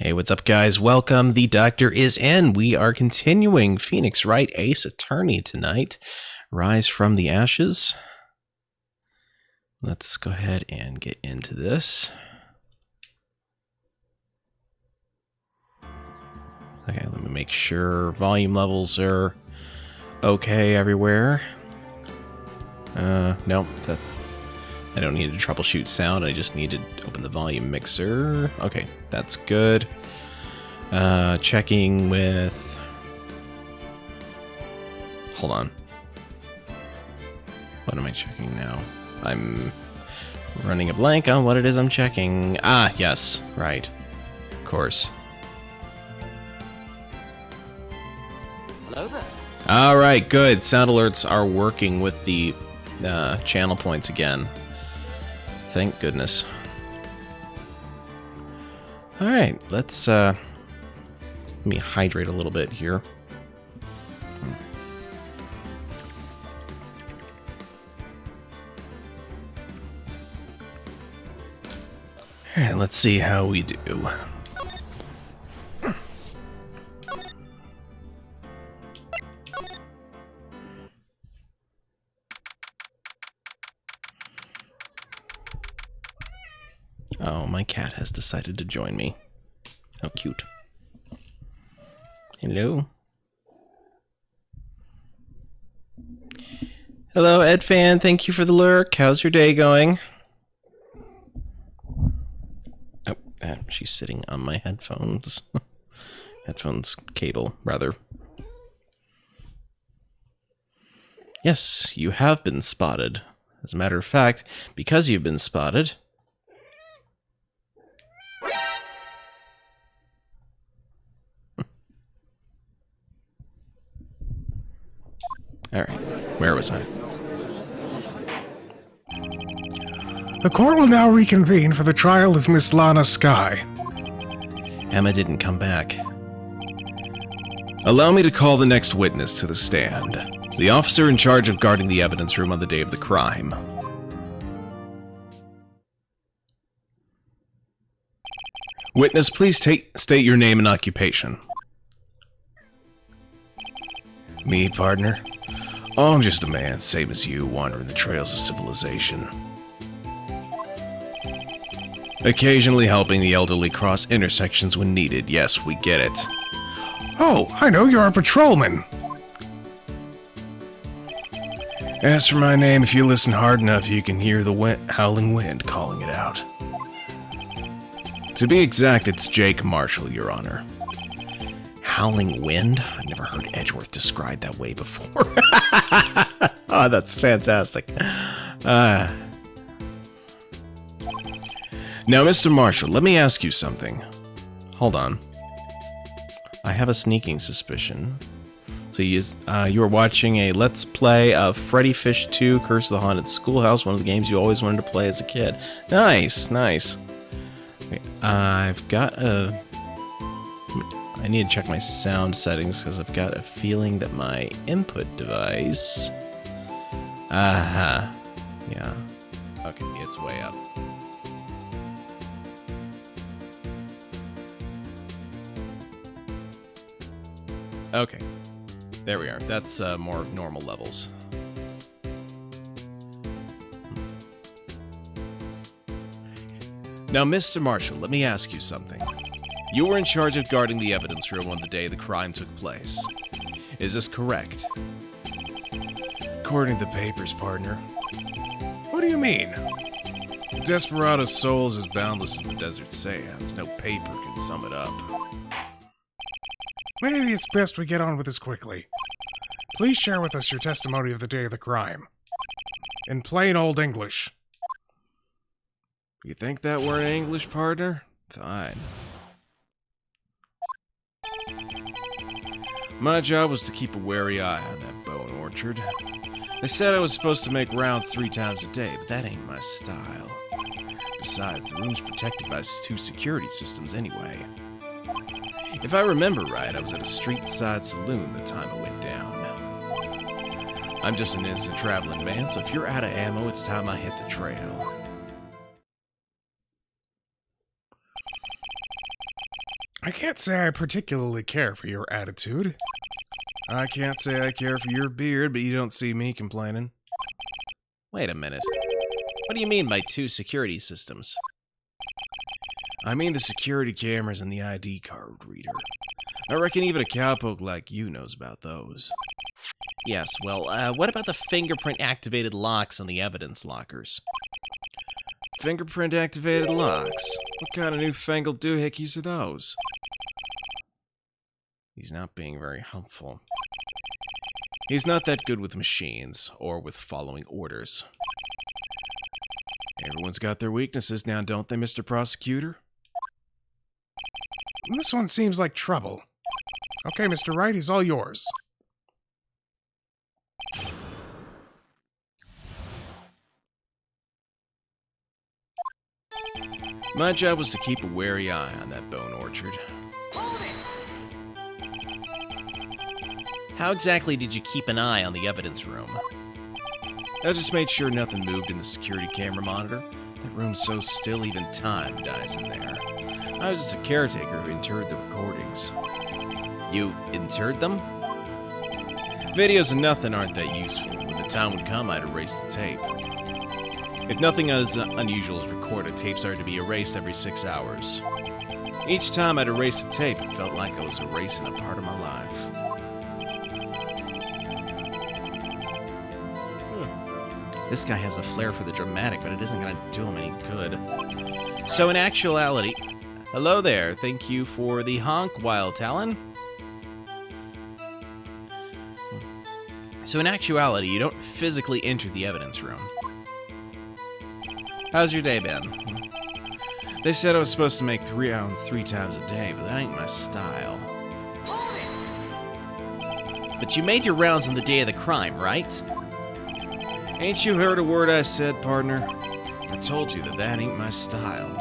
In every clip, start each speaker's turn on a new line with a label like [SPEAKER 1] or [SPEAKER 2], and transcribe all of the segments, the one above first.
[SPEAKER 1] Hey, what's up, guys? Welcome. The Doctor is in. We are continuing Phoenix Wright, Ace Attorney tonight. Rise from the Ashes. Let's go ahead and get into this. Okay, let me make sure volume levels are okay everywhere. No, I don't need to troubleshoot sound. I just need to open the volume mixer. Okay, that's good. Checking with... Hold on. What am I checking now? I'm running a blank on what it is I'm checking. Ah, yes. Right. Of course.
[SPEAKER 2] Hello there.
[SPEAKER 1] All right, good. Sound alerts are working with the channel points again. Thank goodness. All right, let's let me hydrate a little bit here. All right, let's see how we do. Oh, my cat has decided to join me. How cute. Hello. Hello, Ed Fan. Thank you for the lurk. How's your day going? Oh, she's sitting on my headphones. Headphones cable, rather. Yes, you have been spotted. As a matter of fact, because you've been spotted... All right, where was I?
[SPEAKER 3] The court will now reconvene for the trial of Miss Lana Skye.
[SPEAKER 1] Emma didn't come back. Allow me to call the next witness to the stand. The officer in charge of guarding the evidence room on the day of the crime. Witness, please state your name and occupation. Me, partner? Oh, I'm just a man, same as you, wandering the trails of civilization. Occasionally helping the elderly cross intersections when needed. Yes, we get it.
[SPEAKER 3] Oh, I know, you're a patrolman.
[SPEAKER 1] As for my name, if you listen hard enough, you can hear the howling wind calling it out. To be exact, it's Jake Marshall, Your Honor. Howling wind? I've never heard Edgeworth described that way before. Oh, that's fantastic. Now, Mr. Marshall, let me ask you something. Hold on. I have a sneaking suspicion. So you were watching a Let's Play of Freddy Fish 2, Curse of the Haunted Schoolhouse, one of the games you always wanted to play as a kid. Nice, nice. Okay, I've got a... I need to check my sound settings because I've got a feeling that my input device... Yeah. Okay, it's way up. Okay. There we are. That's more normal levels. Now, Mr. Marshall, let me ask you something. You were in charge of guarding the evidence room on the day the crime took place. Is this correct?
[SPEAKER 3] According to the papers, partner. What do you mean?
[SPEAKER 1] The desperado's soul is as boundless as the desert sands. No paper can sum it up.
[SPEAKER 3] Maybe it's best we get on with this quickly. Please share with us your testimony of the day of the crime. In plain old English.
[SPEAKER 1] You think that we're in English, partner? Fine. My job was to keep a wary eye on that bone orchard. They said I was supposed to make rounds 3 times a day, but that ain't my style. Besides, the room's protected by 2 security systems anyway. If I remember right, I was at a street-side saloon the time it went down. I'm just an innocent traveling man, so if you're out of ammo, it's time I hit the trail.
[SPEAKER 3] I can't say I particularly care for your attitude. I can't say I care for your beard, but you don't see me complaining.
[SPEAKER 1] Wait a minute. What do you mean by 2 security systems?
[SPEAKER 3] I mean the security cameras and the ID card reader. I reckon even a cowpoke like you knows about those.
[SPEAKER 1] Yes, well, what about the fingerprint-activated locks on the evidence lockers?
[SPEAKER 3] Fingerprint-activated locks? What kind of newfangled doohickeys are those?
[SPEAKER 1] He's not being very helpful.
[SPEAKER 3] He's not that good with machines, or with following orders. Everyone's got their weaknesses now, don't they, Mr. Prosecutor? This one seems like trouble. Okay, Mr. Wright, he's all yours. My job was to keep a wary eye on that bone orchard.
[SPEAKER 1] How exactly did you keep an eye on the evidence room?
[SPEAKER 3] I just made sure nothing moved in the security camera monitor. That room's so still, even time dies in there. I was just a caretaker who interred the recordings.
[SPEAKER 1] You interred them?
[SPEAKER 3] Videos of nothing aren't that useful. When the time would come, I'd erase the tape. If nothing as unusual is recorded, tapes are to be erased every 6 hours. Each time I'd erase the tape, it felt like I was erasing a part of my life.
[SPEAKER 1] This guy has a flair for the dramatic, but it isn't going to do him any good. So in actuality... Hello there, thank you for the honk, Wild Talon. So in actuality, you don't physically enter the evidence room. How's your day been?
[SPEAKER 3] They said I was supposed to make 3 rounds 3 times a day, but that ain't my style.
[SPEAKER 1] But you made your rounds on the day of the crime, right?
[SPEAKER 3] Ain't you heard a word I said, partner? I told you that ain't my style.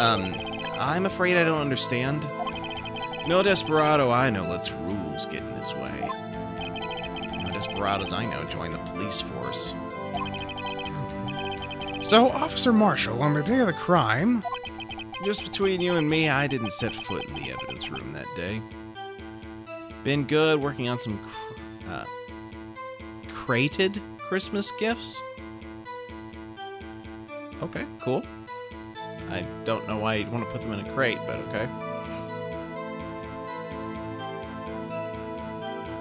[SPEAKER 1] I'm afraid I don't understand.
[SPEAKER 3] No desperado I know lets rules get in his way.
[SPEAKER 1] No desperados I know join the police force.
[SPEAKER 3] So, Officer Marshall, on the day of the crime... Just between you and me, I didn't set foot in the evidence room that day.
[SPEAKER 1] Been good working on some crated Christmas gifts? Okay, cool. I don't know why you'd want to put them in a crate, but okay.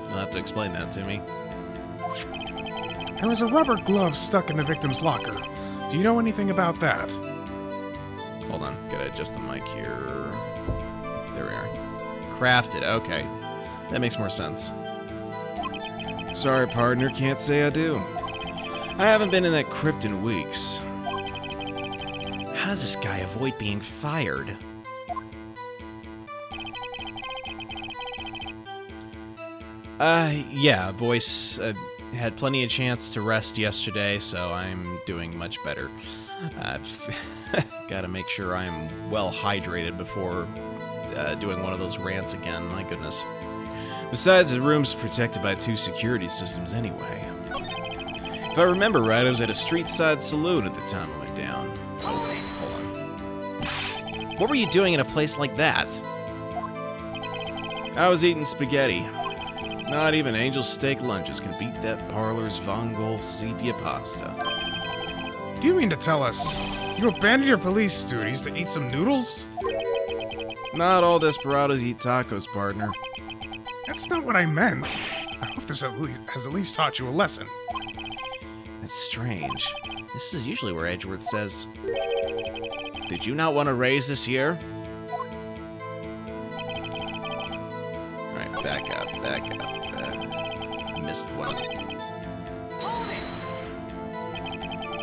[SPEAKER 1] You'll have to explain that to me.
[SPEAKER 3] There was a rubber glove stuck in the victim's locker. Do you know anything about that?
[SPEAKER 1] Hold on, gotta adjust the mic here. There we are. Crafted, okay. That makes more sense.
[SPEAKER 3] Sorry, partner, can't say I do. I haven't been in that crypt in weeks.
[SPEAKER 1] How does this guy avoid being fired? Yeah, voice had plenty of chance to rest yesterday, so I'm doing much better. Gotta make sure I'm well hydrated before doing one of those rants again, my goodness.
[SPEAKER 3] Besides, the room's protected by 2 security systems anyway. If I remember right, I was at a street-side saloon at the time I went down.
[SPEAKER 1] Hold on. What were you doing in a place like that?
[SPEAKER 3] I was eating spaghetti. Not even Angel Steak lunches can beat that parlor's Vongol sepia pasta. Do you mean to tell us you abandoned your police duties to eat some noodles? Not all desperados eat tacos, partner. That's not what I meant. I hope this has at least taught you a lesson.
[SPEAKER 1] That's strange. This is usually where Edgeworth says, "Did you not want a raise this year?" Alright, back up. Missed one.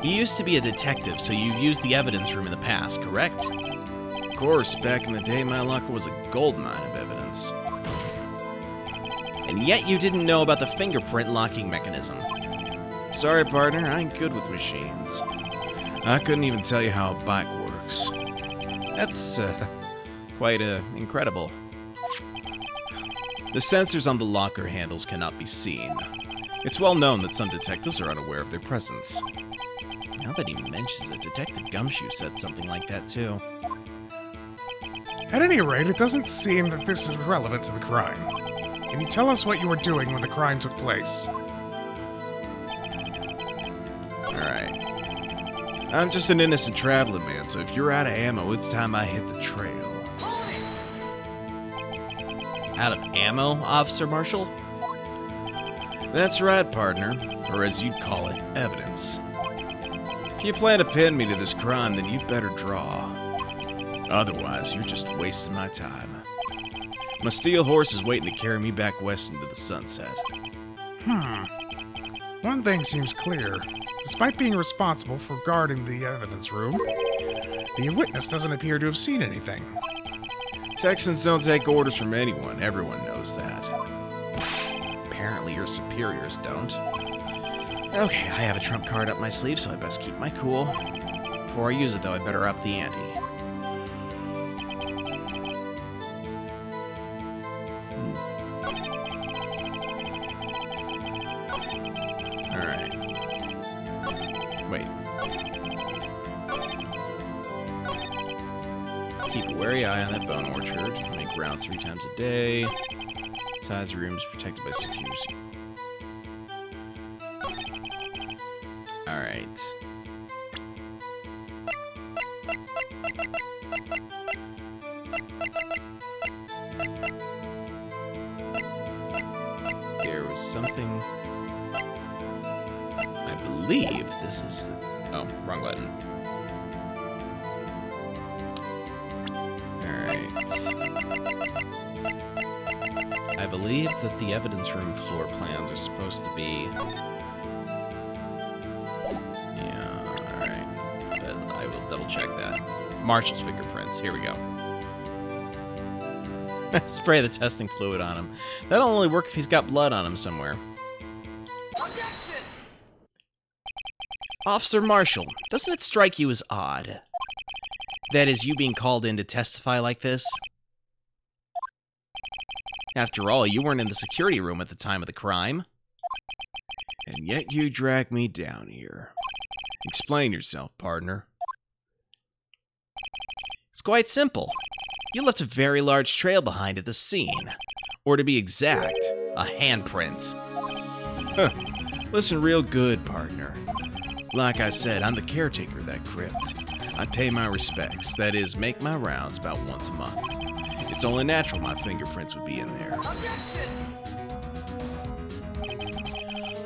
[SPEAKER 1] You used to be a detective, so you used the evidence room in the past, correct?
[SPEAKER 3] Of course, back in the day, my locker was a goldmine of evidence.
[SPEAKER 1] And yet you didn't know about the fingerprint locking mechanism.
[SPEAKER 3] Sorry, partner, I ain't good with machines. I couldn't even tell you how a bike works.
[SPEAKER 1] That's, quite, incredible. The sensors on the locker handles cannot be seen. It's well known that some detectives are unaware of their presence. Now that he mentions it, Detective Gumshoe said something like that, too.
[SPEAKER 3] At any rate, it doesn't seem that this is relevant to the crime. Can you tell us what you were doing when the crime took place?
[SPEAKER 1] Alright. I'm just an innocent traveling man, so if you're out of ammo, it's time I hit the trail. Out of ammo, Officer Marshall? That's right, partner. Or as you'd call it, evidence. If you plan to pin me to this crime, then you'd better draw. Otherwise, you're just wasting my time. My steel horse is waiting to carry me back west into the sunset.
[SPEAKER 3] One thing seems clear. Despite being responsible for guarding the evidence room, the witness doesn't appear to have seen anything.
[SPEAKER 1] Texans don't take orders from anyone. Everyone knows that. Apparently your superiors don't. Okay, I have a trump card up my sleeve, so I best keep my cool. Before I use it, though, I better up the ante. Alright. Wait. Keep a wary eye on that bone orchard. Make rounds 3 times a day. Size of rooms protected by security. Alright. There was something... I believe this is... Oh, wrong button. I believe that the evidence room floor plans are supposed to be... Yeah, alright. But I will double check that. Marshall's fingerprints. Here we go. Spray the testing fluid on him. That'll only work if he's got blood on him somewhere.
[SPEAKER 2] Objection!
[SPEAKER 1] Officer Marshall, doesn't it strike you as odd? That is, you being called in to testify like this? After all, you weren't in the security room at the time of the crime. And yet you dragged me down here. Explain yourself, partner. It's quite simple. You left a very large trail behind at the scene. Or to be exact, a handprint. Huh. Listen real good, partner. Like I said, I'm the caretaker of that crypt. I pay my respects, that is, make my rounds about once a month. It's only natural my fingerprints would be in there.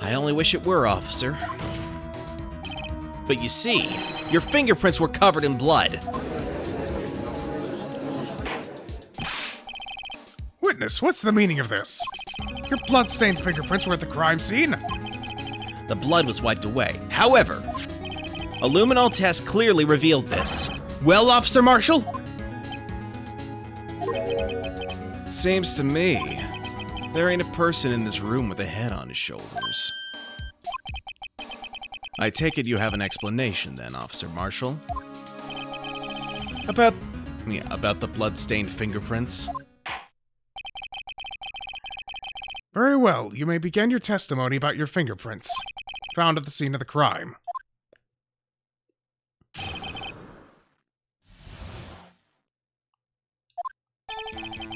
[SPEAKER 1] I only wish it were, officer. But you see, your fingerprints were covered in blood.
[SPEAKER 3] Witness, what's the meaning of this? Your blood-stained fingerprints were at the crime scene?
[SPEAKER 1] The blood was wiped away. However, a luminol test clearly revealed this. Well, Officer Marshall? Seems to me there ain't a person in this room with a head on his shoulders. I take it you have an explanation then, Officer Marshall? About the blood-stained fingerprints?
[SPEAKER 3] Very well, you may begin your testimony about your fingerprints, found at the scene of the crime.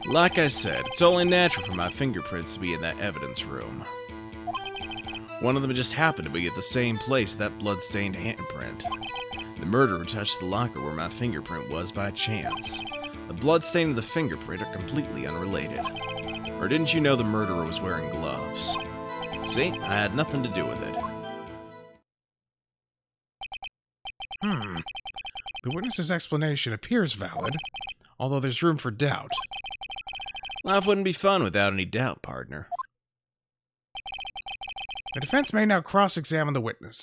[SPEAKER 1] Like I said, it's only natural for my fingerprints to be in that evidence room. One of them just happened to be at the same place that blood-stained handprint. The murderer touched the locker where my fingerprint was by chance. The bloodstain and the fingerprint are completely unrelated. Or didn't you know the murderer was wearing gloves? See, I had nothing to do with it.
[SPEAKER 3] The witness's explanation appears valid, although there's room for doubt.
[SPEAKER 1] Life wouldn't be fun without any doubt, partner.
[SPEAKER 3] The defense may now cross-examine the witness.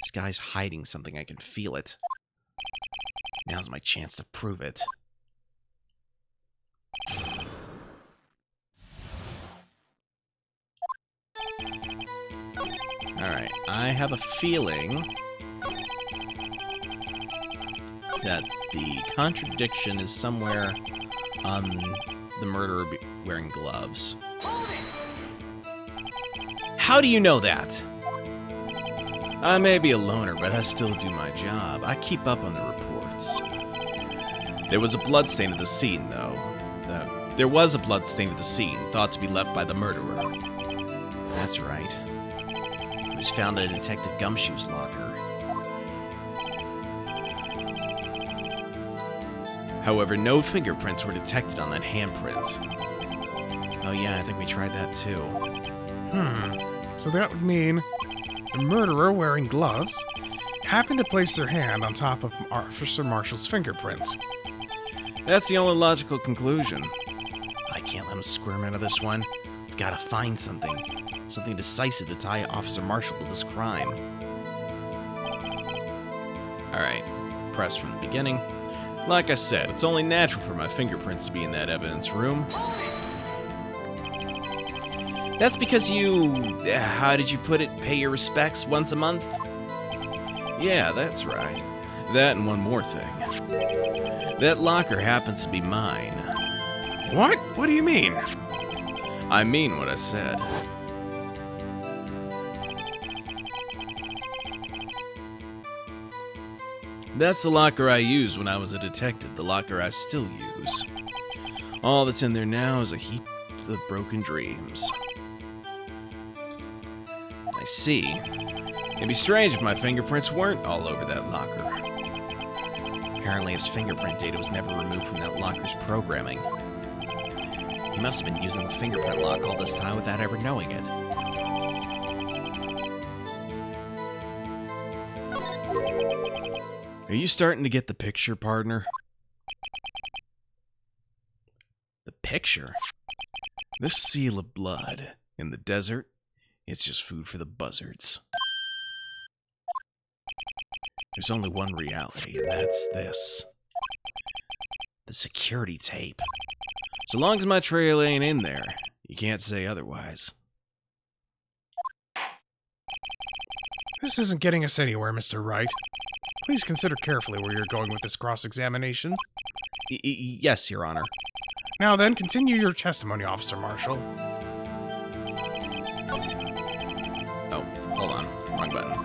[SPEAKER 1] This guy's hiding something, I can feel it. Now's my chance to prove it. Alright, I have a feeling that the contradiction is somewhere on the murderer wearing gloves. How do you know that? I may be a loner, but I still do my job. I keep up on the reports. There was a bloodstain at the scene, though. There was a bloodstain at the scene, thought to be left by the murderer. That's right. It was found in Detective Gumshoe's locker. However, no fingerprints were detected on that handprint. Oh yeah, I think we tried that too.
[SPEAKER 3] So that would mean the murderer, wearing gloves, happened to place their hand on top of Officer Marshall's fingerprints.
[SPEAKER 1] That's the only logical conclusion. I can't let him squirm out of this one. I've got to find something. Something decisive to tie Officer Marshall to this crime. Alright, press from the beginning. Like I said, it's only natural for my fingerprints to be in that evidence room. That's because you, how did you put it, pay your respects once a month? Yeah, that's right. That and one more thing. That locker happens to be mine.
[SPEAKER 3] What? What do you mean?
[SPEAKER 1] I mean what I said. That's the locker I used when I was a detective, the locker I still use. All that's in there now is a heap of broken dreams. I see. It'd be strange if my fingerprints weren't all over that locker. Apparently his fingerprint data was never removed from that locker's programming. He must have been using the fingerprint lock all this time without ever knowing it. Are you starting to get the picture, partner? The picture? This seal of blood in the desert, it's just food for the buzzards. There's only one reality, and that's this. The security tape. So long as my trail ain't in there, you can't say otherwise.
[SPEAKER 3] This isn't getting us anywhere, Mr. Wright. Please consider carefully where you're going with this cross-examination.
[SPEAKER 1] Yes, Your Honor.
[SPEAKER 3] Now then, continue your testimony, Officer Marshall.
[SPEAKER 1] Oh, hold on. Wrong button.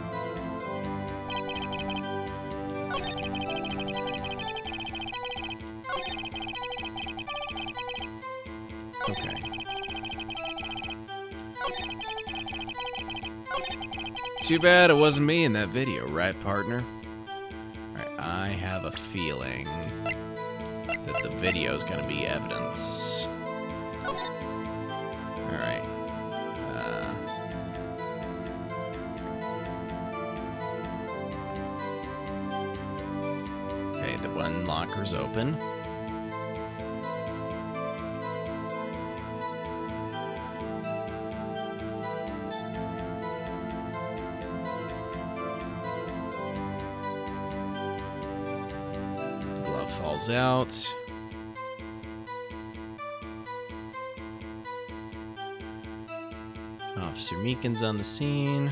[SPEAKER 1] Okay. Too bad it wasn't me in that video, right, partner? Alright, I have a feeling that the video's gonna be evidence. Alright. Okay, the one locker's open. Falls out. Officer Meekin's on the scene.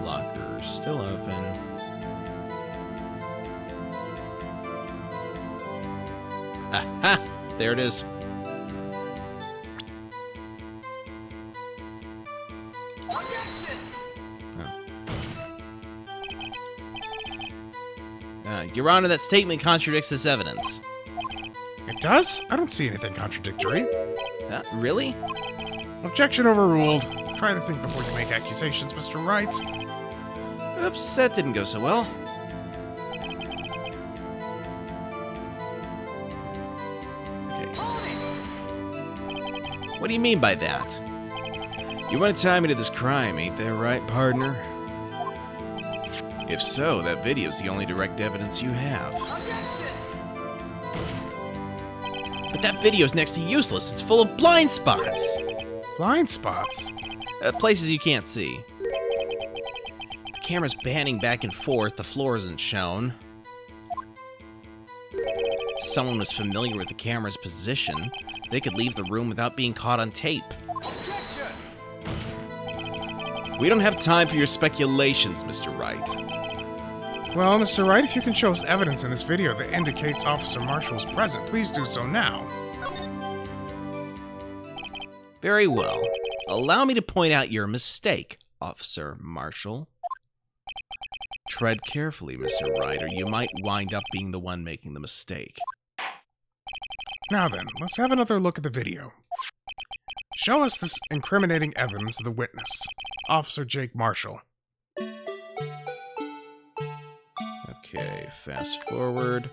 [SPEAKER 1] Locker still open. Aha! There it is. Your Honor, that statement contradicts this evidence.
[SPEAKER 3] It does? I don't see anything contradictory.
[SPEAKER 1] Really?
[SPEAKER 3] Objection overruled. Try to think before you make accusations, Mr. Wright.
[SPEAKER 1] Oops, that didn't go so well. Okay. What do you mean by that? You want to tie me to this crime, ain't that right, partner? If so, that video's the only direct evidence you have. But that video's next to useless. It's full of blind spots.
[SPEAKER 3] Blind spots?
[SPEAKER 1] Places you can't see. The camera's panning back and forth. The floor isn't shown. If someone was familiar with the camera's position, they could leave the room without being caught on tape.
[SPEAKER 2] Objection!
[SPEAKER 1] We don't have time for your speculations, Mr. Wright.
[SPEAKER 3] Well, Mr. Wright, if you can show us evidence in this video that indicates Officer Marshall is present, please do so now.
[SPEAKER 1] Very well. Allow me to point out your mistake, Officer Marshall. Tread carefully, Mr. Wright, or you might wind up being the one making the mistake.
[SPEAKER 3] Now then, let's have another look at the video. Show us this incriminating evidence of the witness, Officer Jake Marshall.
[SPEAKER 1] Okay, fast forward.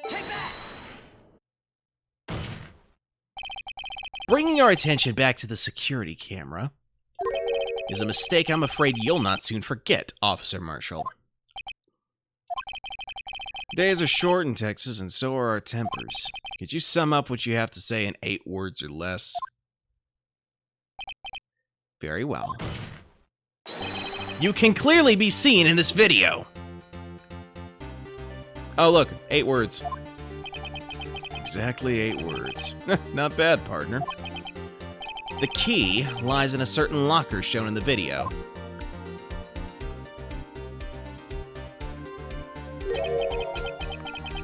[SPEAKER 2] Take that!
[SPEAKER 1] Bringing our attention back to the security camera is a mistake I'm afraid you'll not soon forget, Officer Marshall. Days are short in Texas, and so are our tempers. Could you sum up what you have to say in 8 words or less? Very well. You can clearly be seen in this video. Oh, look, 8 words. Exactly 8 words. Not bad, partner. The key lies in a certain locker shown in the video.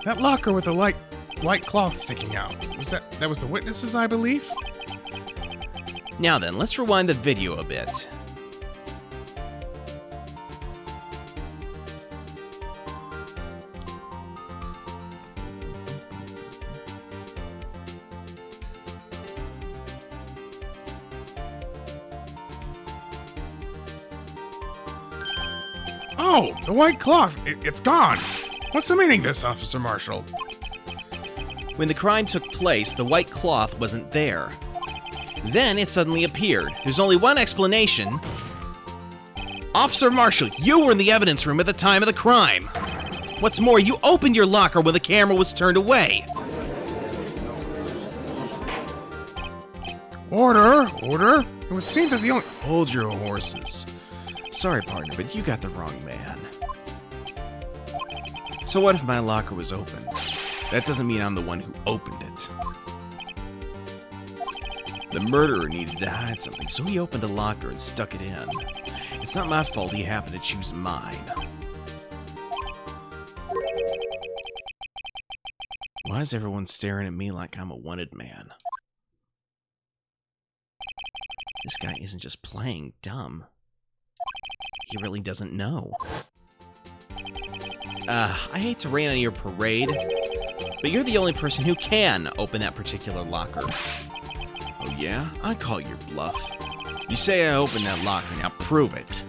[SPEAKER 3] That locker with the white cloth sticking out. That was the witness's, I believe?
[SPEAKER 1] Now then, let's rewind the video a bit.
[SPEAKER 3] Oh, the white cloth. It's gone. What's the meaning of this, Officer Marshall?
[SPEAKER 1] When the crime took place, the white cloth wasn't there. Then it suddenly appeared. There's only one explanation. Officer Marshall, you were in the evidence room at the time of the crime. What's more, you opened your locker when the camera was turned away.
[SPEAKER 3] Order! Order! It would seem that the only...
[SPEAKER 1] Hold your horses. Sorry, partner, but you got the wrong man. So what if my locker was open? That doesn't mean I'm the one who opened it. The murderer needed to hide something, so he opened a locker and stuck it in. It's not my fault he happened to choose mine. Why is everyone staring at me like I'm a wanted man? This guy isn't just playing dumb. He really doesn't know. I hate to rain on your parade, but you're the only person who can open that particular locker. Oh yeah? I call your bluff. You say I opened that locker, now prove it.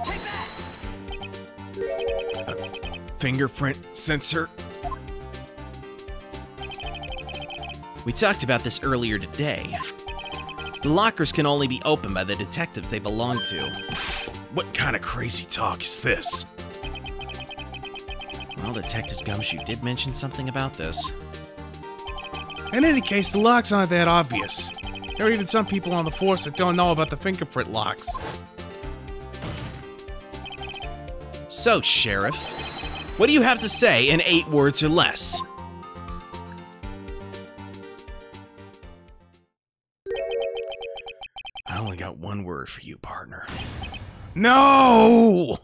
[SPEAKER 2] Take that!
[SPEAKER 3] fingerprint sensor.
[SPEAKER 1] We talked about this earlier today. The lockers can only be opened by the detectives they belong to.
[SPEAKER 3] What kind of crazy talk is this?
[SPEAKER 1] Well, Detective Gumshoe did mention something about this.
[SPEAKER 3] In any case, the locks aren't that obvious. There are even some people on the force that don't know about the fingerprint locks.
[SPEAKER 1] So, Sheriff, what do you have to say in 8 words or less? I only got 1 word for you, partner.
[SPEAKER 3] No!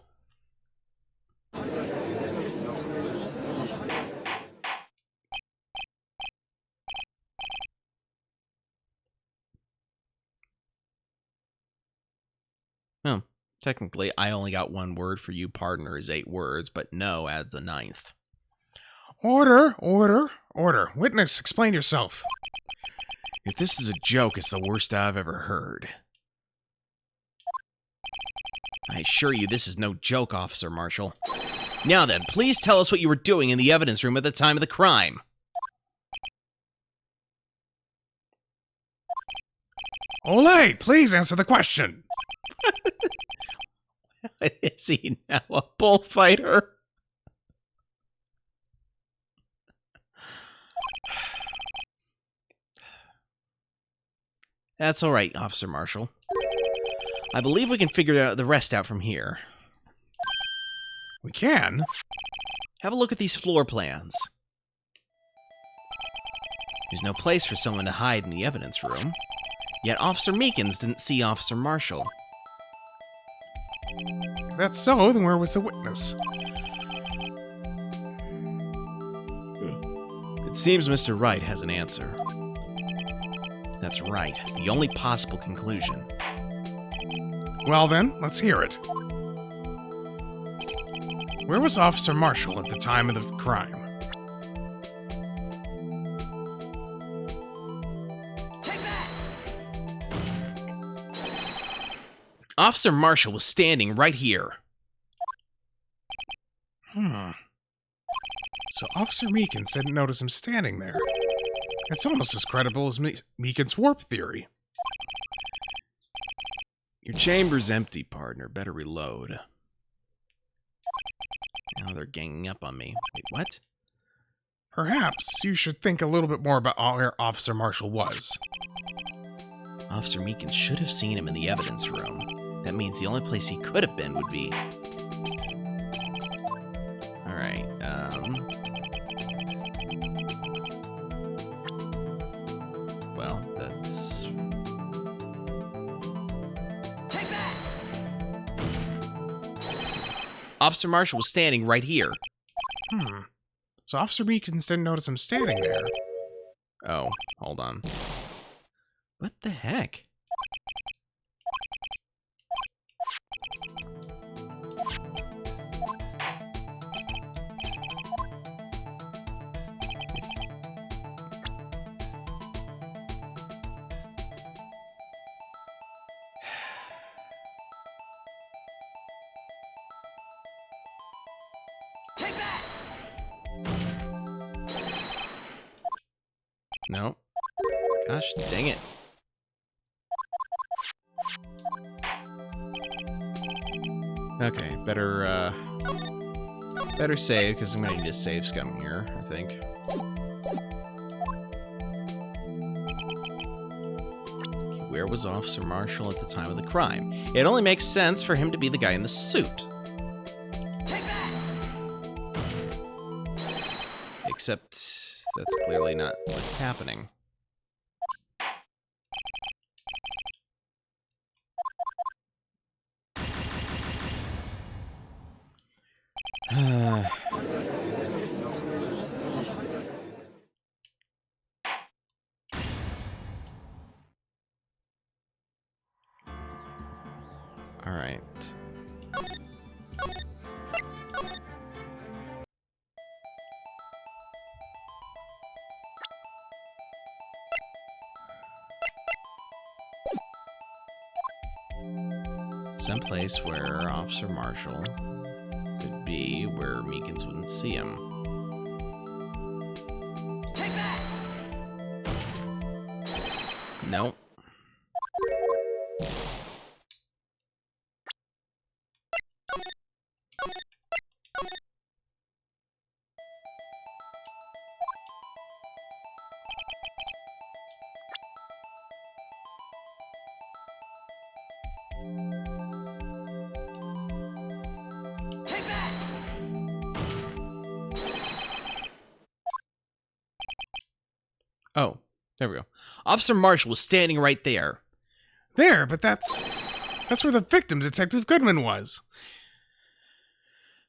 [SPEAKER 1] Well, technically, I only got 1 word for you, partner, is 8 words, but no adds a 9th.
[SPEAKER 3] Order, order, order. Witness, explain yourself.
[SPEAKER 1] If this is a joke, it's the worst I've ever heard. I assure you this is no joke, Officer Marshall. Now then, please tell us what you were doing in the evidence room at the time of the crime.
[SPEAKER 3] Olay, please answer the question.
[SPEAKER 1] Is he now a bullfighter? That's all right, Officer Marshall. I believe we can figure the rest out from here.
[SPEAKER 3] We can?
[SPEAKER 1] Have a look at these floor plans. There's no place for someone to hide in the evidence room. Yet Officer Meekins didn't see Officer Marshall.
[SPEAKER 3] If that's so, then where was the witness?
[SPEAKER 1] It seems Mr. Wright has an answer. That's right, the only possible conclusion.
[SPEAKER 3] Well then, let's hear it. Where was Officer Marshall at the time of the crime?
[SPEAKER 2] Take that!
[SPEAKER 1] Officer Marshall was standing right here.
[SPEAKER 3] So Officer Meekins didn't notice him standing there. It's almost as credible as Meekins' warp theory.
[SPEAKER 1] Your chamber's empty, partner. Better reload. Now they're ganging up on me. Wait, what?
[SPEAKER 3] Perhaps you should think a little bit more about where Officer Marshall was.
[SPEAKER 1] Officer Meekins should have seen him in the evidence room. That means the only place he could have been would be... Alright, well, that's...
[SPEAKER 2] Take that!
[SPEAKER 1] Officer Marshall was standing right here.
[SPEAKER 3] So Officer Meekins didn't notice him standing there.
[SPEAKER 1] Oh, hold on. What the heck?
[SPEAKER 2] Take that!
[SPEAKER 1] No. Gosh dang it. Okay, better save, because I'm gonna need to save scum here, I think. Where was Officer Marshall at the time of the crime? It only makes sense for him to be the guy in the suit.
[SPEAKER 2] Take that!
[SPEAKER 1] Except that's clearly not what's happening. All right. Someplace where Officer Marshall could be where Meekins wouldn't see him.
[SPEAKER 2] Take that!
[SPEAKER 1] Nope.
[SPEAKER 2] Take that!
[SPEAKER 1] Oh, there we go. Officer Marshall was standing right there.
[SPEAKER 3] There, but that's where the victim, Detective Goodman, was.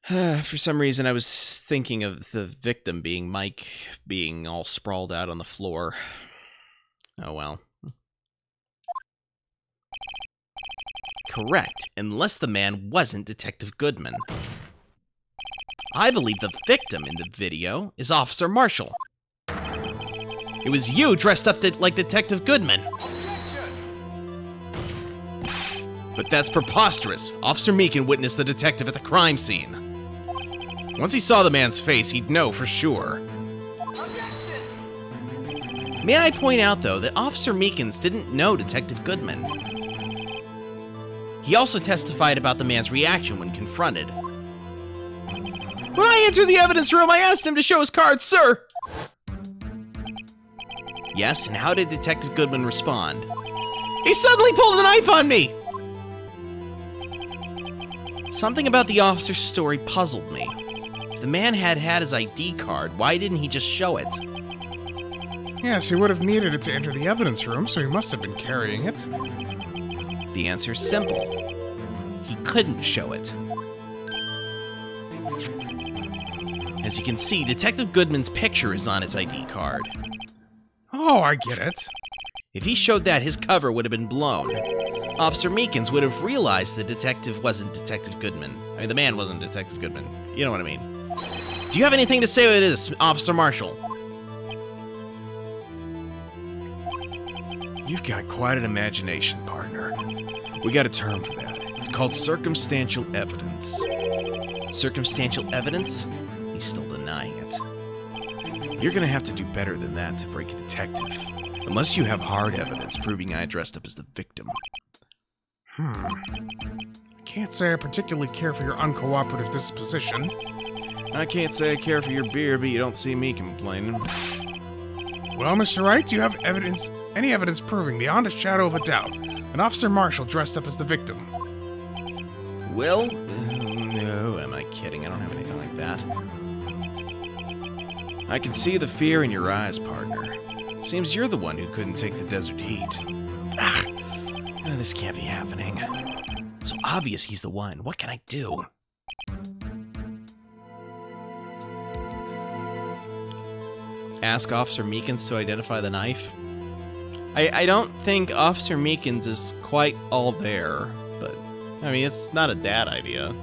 [SPEAKER 1] For some reason, I was thinking of the victim being Mike, being all sprawled out on the floor. Oh well. Correct, unless the man wasn't Detective Goodman. I believe the victim in the video is Officer Marshall. It was you dressed up like Detective Goodman.
[SPEAKER 2] Objection!
[SPEAKER 1] But that's preposterous. Officer Meekin witnessed the detective at the crime scene. Once he saw the man's face, he'd know for sure. May I point out, though, that Officer Meekins didn't know Detective Goodman. He also testified about the man's reaction when confronted. When I entered the evidence room, I asked him to show his cards, sir! Yes, and how did Detective Goodman respond? He suddenly pulled a knife on me! Something about the officer's story puzzled me. If the man had his ID card, why didn't he just show it?
[SPEAKER 3] Yes, he would have needed it to enter the evidence room, so he must have been carrying it.
[SPEAKER 1] The answer's simple. He couldn't show it. As you can see, Detective Goodman's picture is on his ID card.
[SPEAKER 3] Oh, I get it.
[SPEAKER 1] If he showed that, his cover would have been blown. Officer Meekins would have realized the detective wasn't Detective Goodman. I mean, the man wasn't Detective Goodman. You know what I mean. Do you have anything to say with this, Officer Marshall?
[SPEAKER 3] You've got quite an imagination, partner. We got a term for that. It's called circumstantial evidence.
[SPEAKER 1] Circumstantial evidence? He's still denying it.
[SPEAKER 3] You're gonna have to do better than that to break a detective. Unless you have hard evidence proving I dressed up as the victim. I can't say I particularly care for your uncooperative disposition.
[SPEAKER 1] I can't say I care for your beer, but you don't see me complaining.
[SPEAKER 3] Well, Mr. Wright, do you have evidence, any evidence proving beyond a shadow of a doubt an Officer Marshall dressed up as the victim?
[SPEAKER 1] Well, no, am I kidding? I don't have anything like that.
[SPEAKER 3] I can see the fear in your eyes, partner. Seems you're the one who couldn't take the desert heat.
[SPEAKER 1] This can't be happening. So obvious he's the one. What can I do? Ask Officer Meekins to identify the knife? I don't think Officer Meekins is quite all there, but, I mean, it's not a bad idea.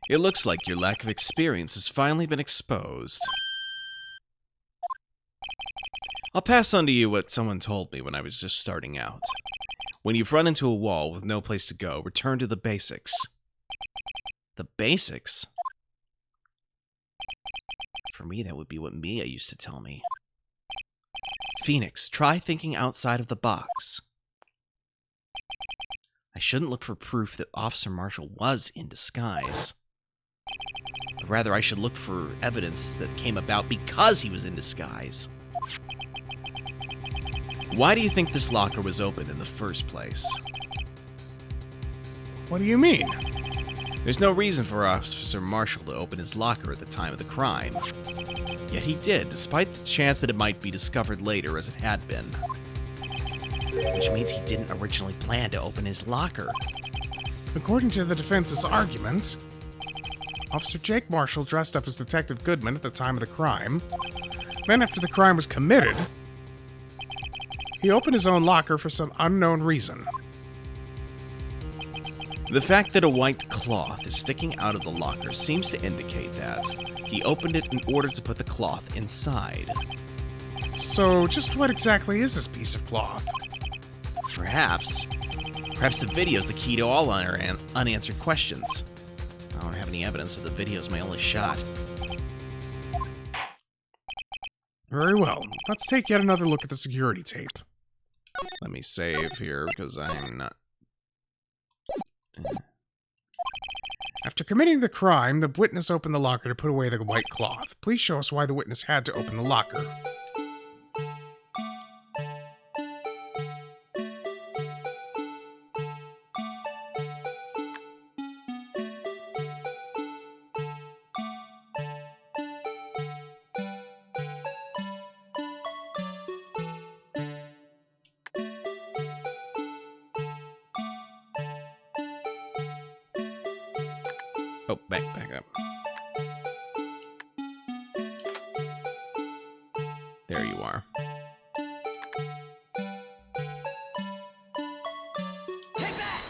[SPEAKER 3] It looks like your lack of experience has finally been exposed. I'll pass on to you what someone told me when I was just starting out. When you've run into a wall with no place to go, return to the basics.
[SPEAKER 1] The basics? For me, that would be what Mia used to tell me. Phoenix, try thinking outside of the box. I shouldn't look for proof that Officer Marshall was in disguise. But rather, I should look for evidence that came about because he was in disguise.
[SPEAKER 3] Why do you think this locker was open in the first place?
[SPEAKER 4] What do you mean?
[SPEAKER 3] There's no reason for Officer Marshall to open his locker at the time of the crime. Yet he did, despite the chance that it might be discovered later as it had been.
[SPEAKER 1] Which means he didn't originally plan to open his locker.
[SPEAKER 4] According to the defense's arguments, Officer Jake Marshall dressed up as Detective Goodman at the time of the crime. Then after the crime was committed, he opened his own locker for some unknown reason.
[SPEAKER 3] The fact that a white cloth is sticking out of the locker seems to indicate that he opened it in order to put the cloth inside.
[SPEAKER 4] So, just what exactly is this piece of cloth?
[SPEAKER 1] Perhaps the video's the key to all our unanswered questions. I don't have any evidence that the video's my only shot.
[SPEAKER 4] Very well. Let's take yet another look at the security tape.
[SPEAKER 3] Let me save here because I'm not...
[SPEAKER 4] After committing the crime, the witness opened the locker to put away the white cloth. Please show us why the witness had to open the locker.
[SPEAKER 3] Oh, back up. There you are.
[SPEAKER 2] Take that!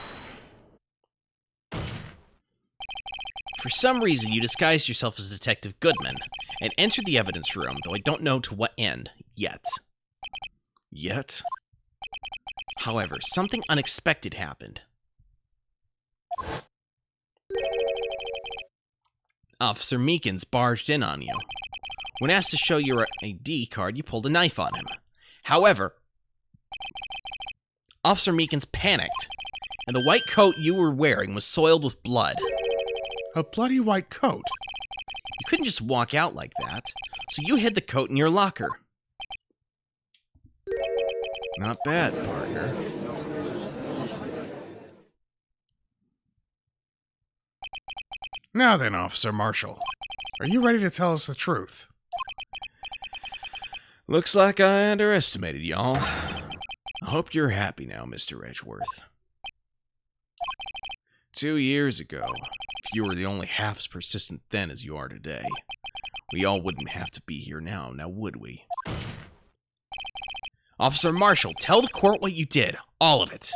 [SPEAKER 1] For some reason, you disguised yourself as Detective Goodman and entered the evidence room, though I don't know to what end, yet.
[SPEAKER 3] Yet?
[SPEAKER 1] However, something unexpected happened. Officer Meekins barged in on you. When asked to show your ID card, you pulled a knife on him. However, Officer Meekins panicked, and the white coat you were wearing was soiled with blood.
[SPEAKER 4] A bloody white coat?
[SPEAKER 1] You couldn't just walk out like that, so you hid the coat in your locker.
[SPEAKER 3] Not bad, partner.
[SPEAKER 4] Now then, Officer Marshall, are you ready to tell us the truth?
[SPEAKER 3] Looks like I underestimated y'all. I hope you're happy now, Mr. Edgeworth. 2 years ago, if you were the only half as persistent then as you are today, we all wouldn't have to be here now would we?
[SPEAKER 1] Officer Marshall, tell the court what you did. All of it.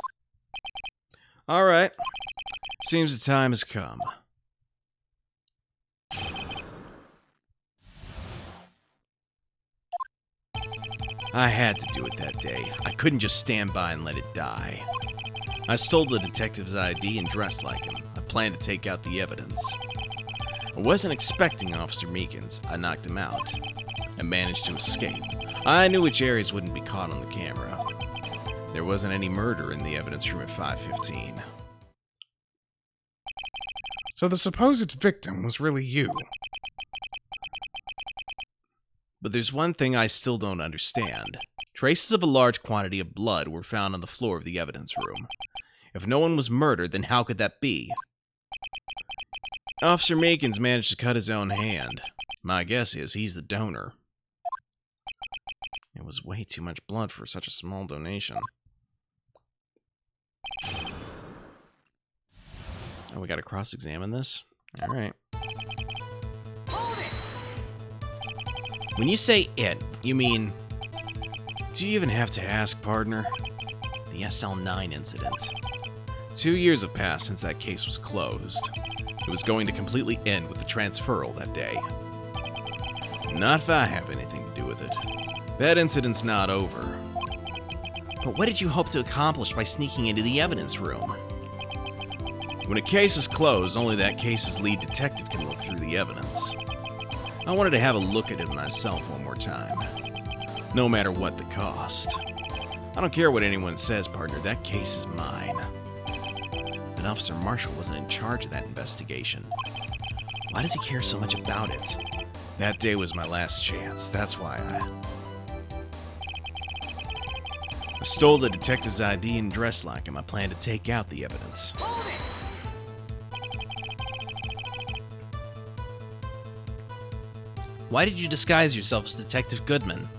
[SPEAKER 3] All right. Seems the time has come. I had to do it that day. I couldn't just stand by and let it die. I stole the detective's ID and dressed like him. I planned to take out the evidence. I wasn't expecting Officer Meekins. I knocked him out and managed to escape. I knew which areas wouldn't be caught on the camera. There wasn't any murder in the evidence room at 5:15.
[SPEAKER 4] So the supposed victim was really you.
[SPEAKER 3] But there's one thing I still don't understand. Traces of a large quantity of blood were found on the floor of the evidence room. If no one was murdered, then how could that be? Officer Meekins managed to cut his own hand. My guess is he's the donor. It was way too much blood for such a small donation. Oh, we gotta cross-examine this? Alright.
[SPEAKER 2] Hold it!
[SPEAKER 1] When you say it, you mean
[SPEAKER 3] Do you even have to ask, partner?
[SPEAKER 1] the SL9 incident.
[SPEAKER 3] 2 years have passed since that case was closed. It was going to completely end with the transferal that day. Not if I have anything to do with it. That incident's not over.
[SPEAKER 1] But what did you hope to accomplish by sneaking into the evidence room?
[SPEAKER 3] When a case is closed, only that case's lead detective can look through the evidence. I wanted to have a look at it myself one more time. No matter what the cost. I don't care what anyone says, partner, that case is mine.
[SPEAKER 1] But Officer Marshall wasn't in charge of that investigation. Why does he care so much about it?
[SPEAKER 3] That day was my last chance. That's why I stole the detective's ID and dressed like him. I planned to take out the evidence.
[SPEAKER 2] Hold it!
[SPEAKER 1] Why did you disguise yourself as Detective Goodman?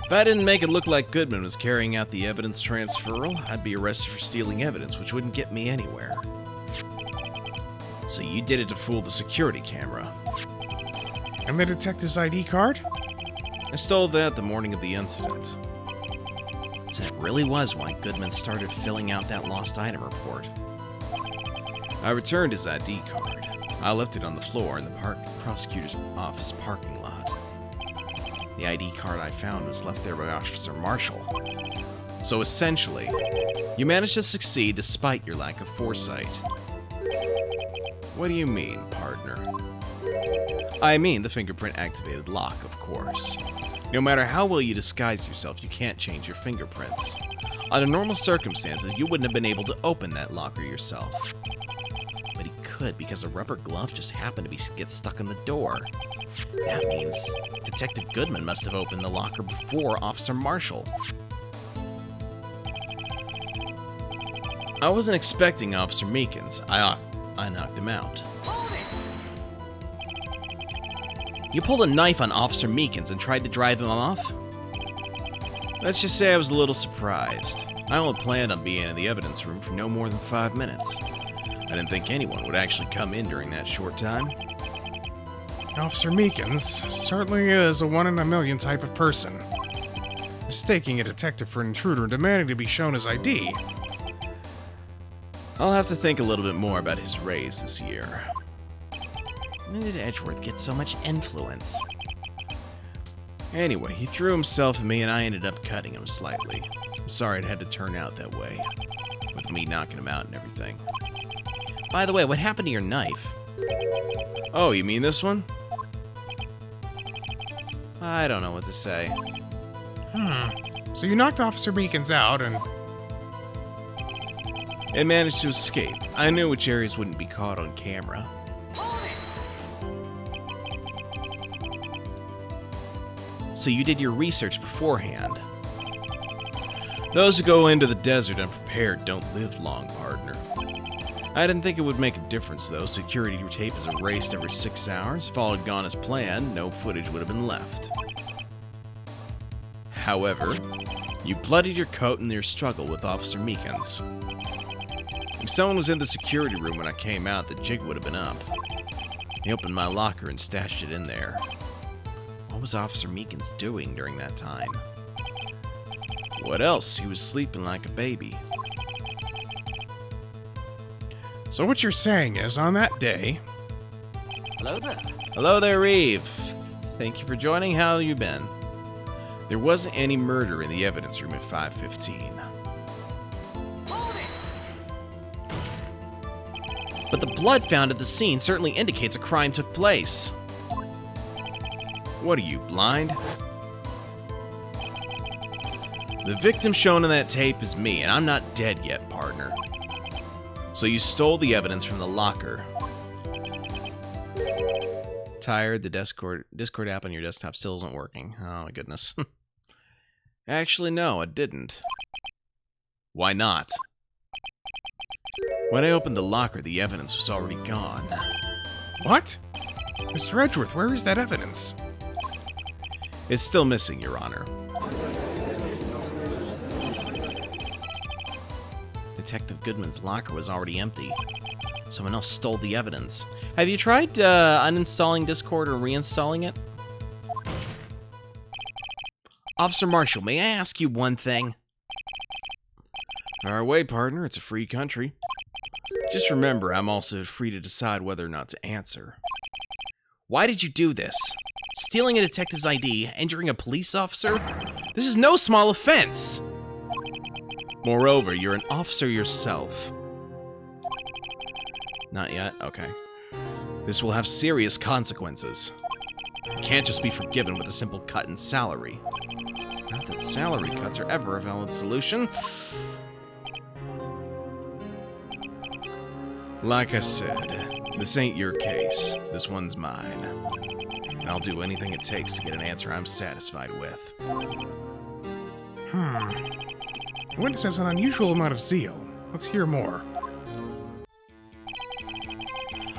[SPEAKER 3] If I didn't make it look like Goodman was carrying out the evidence transferal, I'd be arrested for stealing evidence, which wouldn't get me anywhere.
[SPEAKER 1] So you did it to fool the security camera.
[SPEAKER 4] And the detective's ID card?
[SPEAKER 3] I stole that the morning of the incident.
[SPEAKER 1] So that really was why Goodman started filling out that lost item report.
[SPEAKER 3] I returned his ID card. I left it on the floor in the prosecutor's office parking lot.
[SPEAKER 1] The ID card I found was left there by Officer Marshall.
[SPEAKER 3] So essentially, you managed to succeed despite your lack of foresight. What do you mean, partner? I mean the fingerprint-activated lock, of course. No matter how well you disguise yourself, you can't change your fingerprints. Under normal circumstances, you wouldn't have been able to open that locker yourself.
[SPEAKER 1] But he could because a rubber glove just happened to get stuck in the door. That means Detective Goodman must have opened the locker before Officer Marshall.
[SPEAKER 3] I wasn't expecting Officer Meekins. I knocked him out.
[SPEAKER 2] Hold it!
[SPEAKER 1] You pulled a knife on Officer Meekins and tried to drive him off?
[SPEAKER 3] Let's just say I was a little surprised. I only planned on being in the evidence room for no more than 5 minutes. I didn't think anyone would actually come in during that short time.
[SPEAKER 4] Officer Meekins certainly is a 1 in a million type of person. Mistaking a detective for an intruder and demanding to be shown his ID.
[SPEAKER 3] I'll have to think a little bit more about his raise this year.
[SPEAKER 1] When did Edgeworth get so much influence? Anyway, he threw himself at me and I ended up cutting him slightly. I'm sorry it had to turn out that way, with me knocking him out and everything. By the way, what happened to your knife? Oh, you mean this one? I don't know what to say.
[SPEAKER 4] So you knocked Officer Beacons out and...
[SPEAKER 1] It managed to escape. I knew which areas wouldn't be caught on camera. So you did your research beforehand. Those who go into the desert unprepared don't live long, partner. I didn't think it would make a difference, though. Security tape is erased every 6 hours. If all had gone as planned, no footage would have been left. However, you bloodied your coat in your struggle with Officer Meekins. If someone was in the security room when I came out, the jig would have been up. He opened my locker and stashed it in there. What was Officer Meekins doing during that time? What else? He was sleeping like a baby.
[SPEAKER 4] So what you're saying is, on that day...
[SPEAKER 2] Hello there.
[SPEAKER 1] Hello there, Reeve. Thank you for joining. How you been? There wasn't any murder in the evidence room at 5:15. But the blood found at the scene certainly indicates a crime took place. What are you, blind? The victim shown in that tape is me, and I'm not dead yet, partner. So you stole the evidence from the locker. Tired, the Discord app on your desktop still isn't working. Oh my goodness. Actually, no, it didn't. Why not? When I opened the locker, the evidence was already gone.
[SPEAKER 4] What? Mr. Edgeworth, where is that evidence?
[SPEAKER 1] It's still missing, Your Honor. Detective Goodman's locker was already empty. Someone else stole the evidence. Have you tried uninstalling Discord or reinstalling it? Officer Marshall, may I ask you one thing? Fire away, partner. It's a free country. Just remember, I'm also free to decide whether or not to answer. Why did you do this? Stealing a detective's ID, injuring a police officer? This is no small offense! Moreover, you're an officer yourself. Not yet? Okay. This will have serious consequences. You can't just be forgiven with a simple cut in salary. Not that salary cuts are ever a valid solution. Like I said, this ain't your case. This one's mine. And I'll do anything it takes to get an answer I'm satisfied with.
[SPEAKER 4] The witness has an unusual amount of zeal. Let's hear more.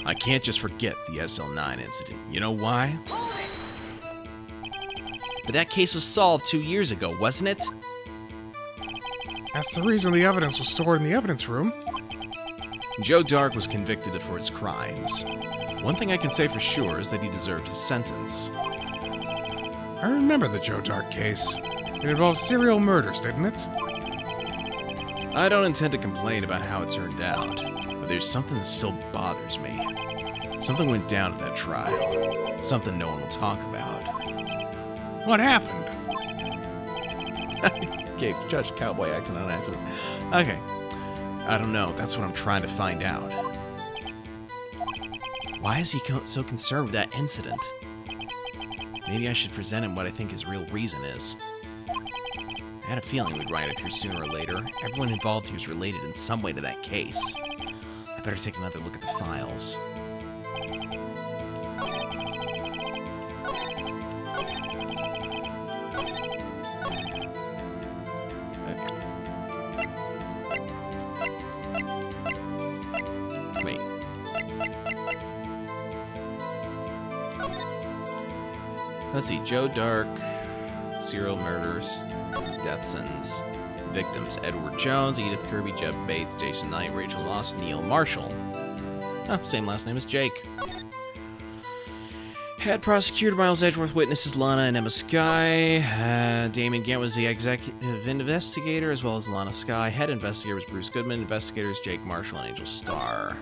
[SPEAKER 1] I can't just forget the SL9 incident. You know why? But that case was solved 2 years ago, wasn't it?
[SPEAKER 4] That's the reason the evidence was stored in the evidence room.
[SPEAKER 1] Joe Dark was convicted for his crimes. One thing I can say for sure is that he deserved his sentence.
[SPEAKER 4] I remember the Joe Dark case. It involved serial murders, didn't it?
[SPEAKER 1] I don't intend to complain about how it turned out, but there's something that still bothers me. Something went down at that trial. Something no one will talk about.
[SPEAKER 4] What happened?
[SPEAKER 1] Gave Judge Cowboy accent on accident. Okay. I don't know. That's what I'm trying to find out. Why is he so concerned with that incident? Maybe I should present him what I think his real reason is. I had a feeling we'd run it here sooner or later. Everyone involved here is related in some way to that case. I better take another look at the files. Wait. Let's see. Joe Dark, serial murders, death sentence. Victims: Edward Jones, Edith Kirby, Jeb Bates, Jason Knight, Rachel Moss, Neil Marshall. Same last name as Jake. Head prosecutor Miles Edgeworth, witnesses Lana and Emma Skye. Damon Gant was the executive investigator, as well as Lana Skye. Head investigator was Bruce Goodman. Investigators Jake Marshall and Angel Starr.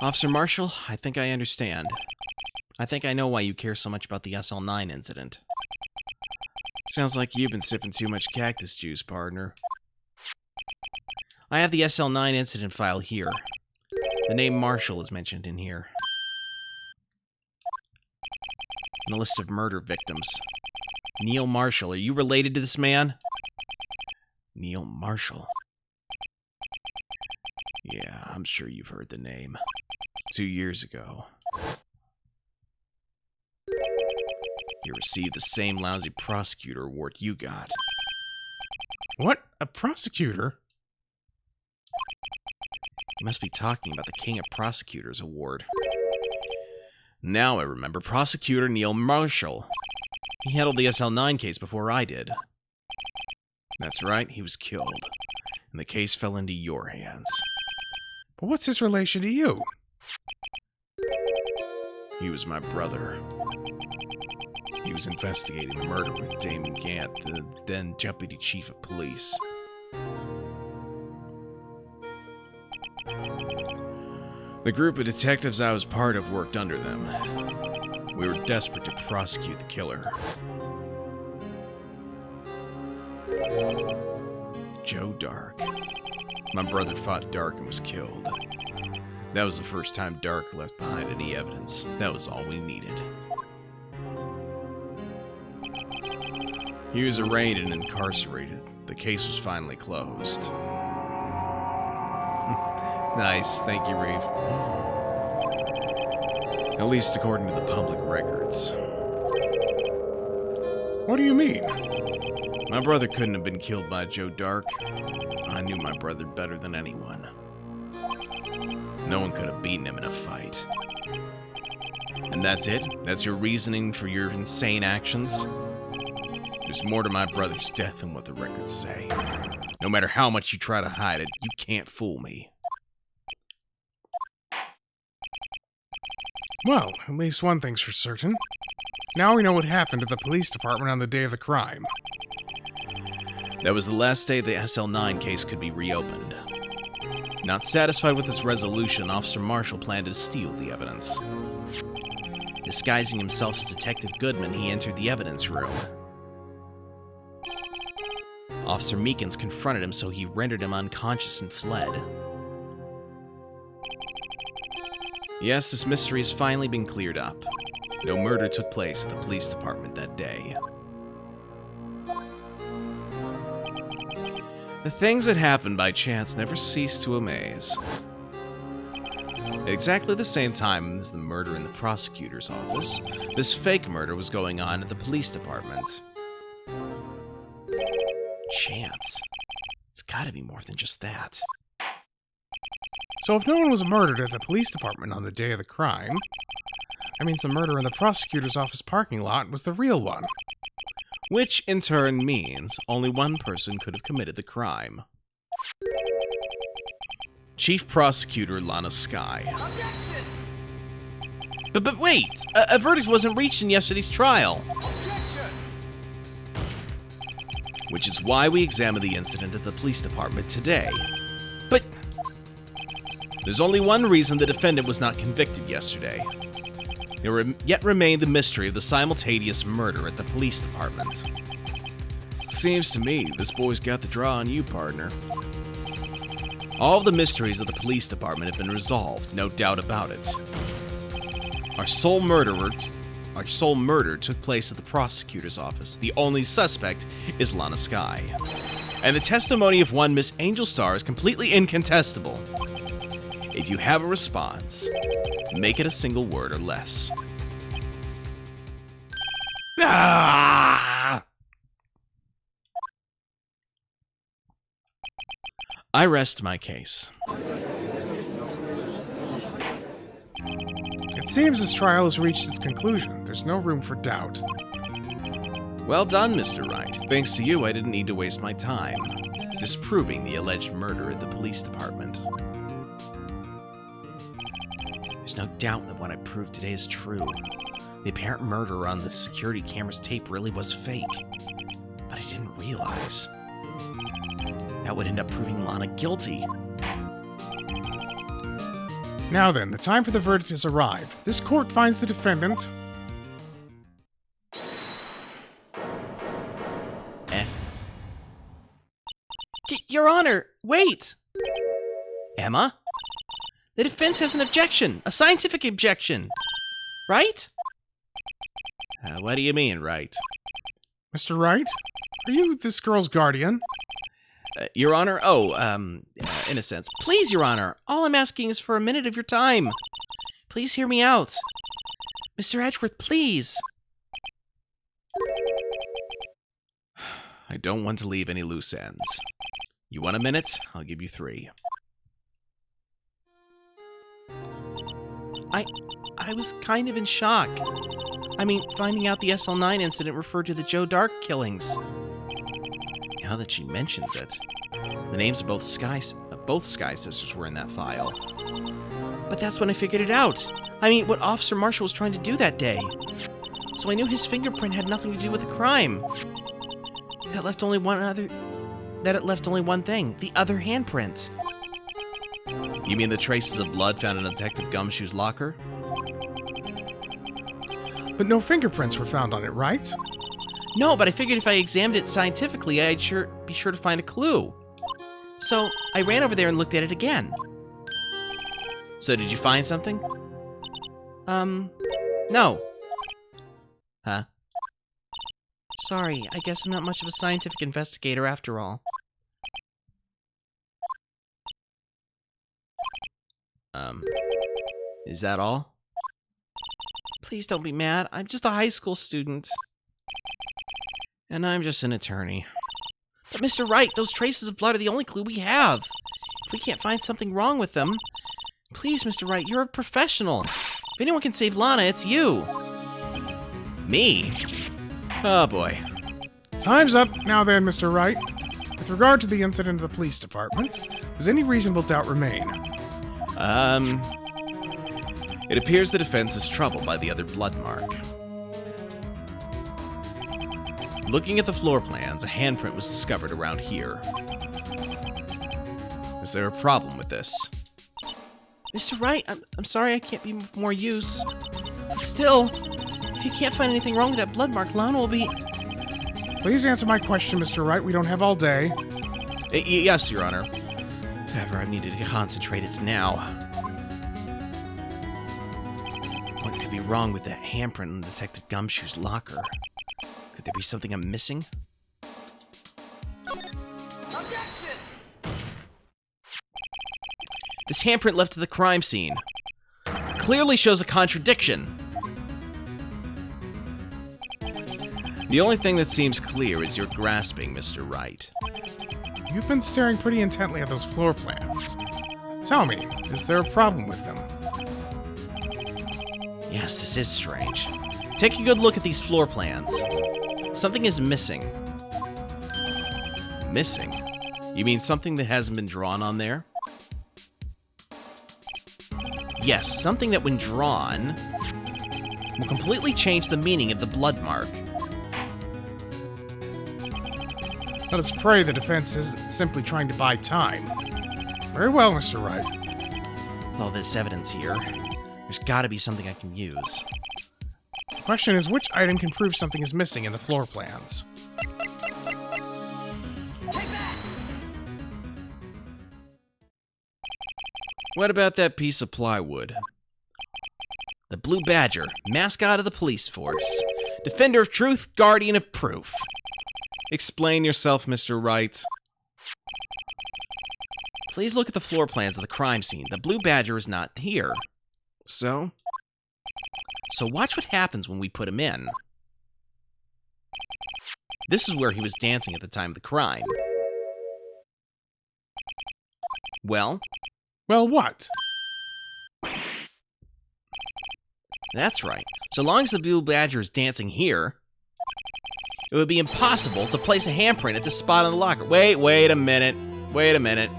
[SPEAKER 1] Officer Marshall, I think I understand. I think I know why you care so much about the SL9 incident. Sounds like you've been sipping too much cactus juice, partner. I have the SL9 incident file here. The name Marshall is mentioned in here. And the list of murder victims. Neil Marshall, are you related to this man? Neil Marshall. Yeah, I'm sure you've heard the name. 2 years ago. You received the same lousy prosecutor award you got.
[SPEAKER 4] What? A prosecutor?
[SPEAKER 1] You must be talking about the King of Prosecutors award. Now I remember Prosecutor Neil Marshall. He handled the SL9 case before I did. That's right, he was killed. And the case fell into your hands.
[SPEAKER 4] But what's his relation to you?
[SPEAKER 1] He was my brother. He was investigating the murder with Damon Gant, the then Deputy Chief of Police. The group of detectives I was part of worked under them. We were desperate to prosecute the killer. Joe Dark. My brother fought Dark and was killed. That was the first time Dark left behind any evidence. That was all we needed. He was arraigned and incarcerated. The case was finally closed. Nice, thank you, Reeve. At least according to the public records.
[SPEAKER 4] What do you mean?
[SPEAKER 1] My brother couldn't have been killed by Joe Dark. I knew my brother better than anyone. No one could have beaten him in a fight. And that's it? That's your reasoning for your insane actions? There's more to my brother's death than what the records say. No matter how much you try to hide it, you can't fool me.
[SPEAKER 4] Well, at least one thing's for certain. Now we know what happened to the police department on the day of the crime.
[SPEAKER 1] That was the last day the SL9 case could be reopened. Not satisfied with this resolution, Officer Marshall planned to steal the evidence. Disguising himself as Detective Goodman, he entered the evidence room. Officer Meekins confronted him, so he rendered him unconscious and fled. Yes, this mystery has finally been cleared up. No murder took place at the police department that day. The things that happened by chance never cease to amaze. At exactly the same time as the murder in the prosecutor's office, this fake murder was going on at the police department. Chance? It's gotta be more than just that.
[SPEAKER 4] So if no one was murdered at the police department on the day of the crime, that means the murder in the prosecutor's office parking lot was the real one.
[SPEAKER 1] Which, in turn, means only one person could have committed the crime. Chief Prosecutor Lana Skye. But wait! A verdict wasn't reached in yesterday's trial! Which is why we examined the incident at the police department today. But there's only one reason the defendant was not convicted yesterday. There yet remained the mystery of the simultaneous murder at the police department. Seems to me this boy's got the draw on you, partner. All of the mysteries of the police department have been resolved, no doubt about it. Our sole murder took place at the prosecutor's office. The only suspect is Lana Skye. And the testimony of one Miss Angel Star is completely incontestable. If you have a response, make it a single word or less. Ah! I rest my case.
[SPEAKER 4] It seems this trial has reached its conclusion. There's no room for doubt.
[SPEAKER 1] Well done, Mr. Wright. Thanks to you, I didn't need to waste my time disproving the alleged murder at the police department. There's no doubt that what I proved today is true. The apparent murder on the security camera's tape really was fake. But I didn't realize that would end up proving Lana guilty.
[SPEAKER 4] Now then, the time for the verdict has arrived. This court finds the defendant...
[SPEAKER 1] Your Honor, wait! Emma? The defense has an objection, a scientific objection, right? What do you mean, right?
[SPEAKER 4] Mr. Wright? Are you this girl's guardian?
[SPEAKER 1] Your Honor? Oh, in a sense. Please, Your Honor, all I'm asking is for a minute of your time. Please hear me out. Mr. Edgeworth, please.
[SPEAKER 3] I don't want to leave any loose ends. You want a minute? I'll give you 3.
[SPEAKER 1] I was kind of in shock. I mean, finding out the SL9 incident referred to the Joe Dark killings.
[SPEAKER 3] Now that she mentions it, the names of both Sky Sisters were in that file.
[SPEAKER 1] But that's when I figured it out. I mean, what Officer Marshall was trying to do that day. So I knew his fingerprint had nothing to do with the crime. That left only one thing, the other handprint.
[SPEAKER 3] You mean the traces of blood found in Detective Gumshoe's locker?
[SPEAKER 4] But no fingerprints were found on it, right?
[SPEAKER 1] No, but I figured if I examined it scientifically, I'd be sure to find a clue. So I ran over there and looked at it again.
[SPEAKER 3] So did you find something?
[SPEAKER 1] No.
[SPEAKER 3] Huh?
[SPEAKER 1] Sorry, I guess I'm not much of a scientific investigator after all.
[SPEAKER 3] Is that all?
[SPEAKER 1] Please don't be mad. I'm just a high school student.
[SPEAKER 3] And I'm just an attorney.
[SPEAKER 1] But Mr. Wright, those traces of blood are the only clue we have. If we can't find something wrong with them... Please, Mr. Wright, you're a professional. If anyone can save Lana, it's you.
[SPEAKER 3] Me? Oh boy.
[SPEAKER 4] Time's up. Now then, Mr. Wright. With regard to the incident of the police department, does any reasonable doubt remain?
[SPEAKER 3] It appears the defense is troubled by the other blood mark. Looking at the floor plans, a handprint was discovered around here. Is there a problem with this?
[SPEAKER 1] Mr. Wright, I'm sorry I can't be of more use. But still, if you can't find anything wrong with that blood mark, Lana will be...
[SPEAKER 4] Please answer my question, Mr. Wright. We don't have all day.
[SPEAKER 3] Yes, Your Honor. If ever I needed to concentrate, it's now. What could be wrong with that handprint in Detective Gumshoe's locker? Could there be something I'm missing?
[SPEAKER 2] Objection!
[SPEAKER 3] This handprint left at the crime scene clearly shows a contradiction. The only thing that seems clear is your grasping, Mr. Wright.
[SPEAKER 4] You've been staring pretty intently at those floor plans. Tell me, is there a problem with them?
[SPEAKER 3] Yes, this is strange. Take a good look at these floor plans. Something is missing. Missing? You mean something that hasn't been drawn on there? Yes, something that when drawn will completely change the meaning of the blood mark.
[SPEAKER 4] Let us pray the defense isn't simply trying to buy time. Very well, Mr. Wright.
[SPEAKER 3] With all this evidence here, there's gotta be something I can use.
[SPEAKER 4] The question is, which item can prove something is missing in the floor plans?
[SPEAKER 2] Take that!
[SPEAKER 3] What about that piece of plywood? The Blue Badger, mascot of the police force. Defender of truth, guardian of proof. Explain yourself, Mr. Wright. Please look at the floor plans of the crime scene. The Blue Badger is not here. So? So watch what happens when we put him in. This is where he was dancing at the time of the crime. Well?
[SPEAKER 4] Well, what?
[SPEAKER 3] That's right. So long as the Blue Badger is dancing here, it would be impossible to place a handprint at this spot on the locker. Wait a minute. Wait a minute.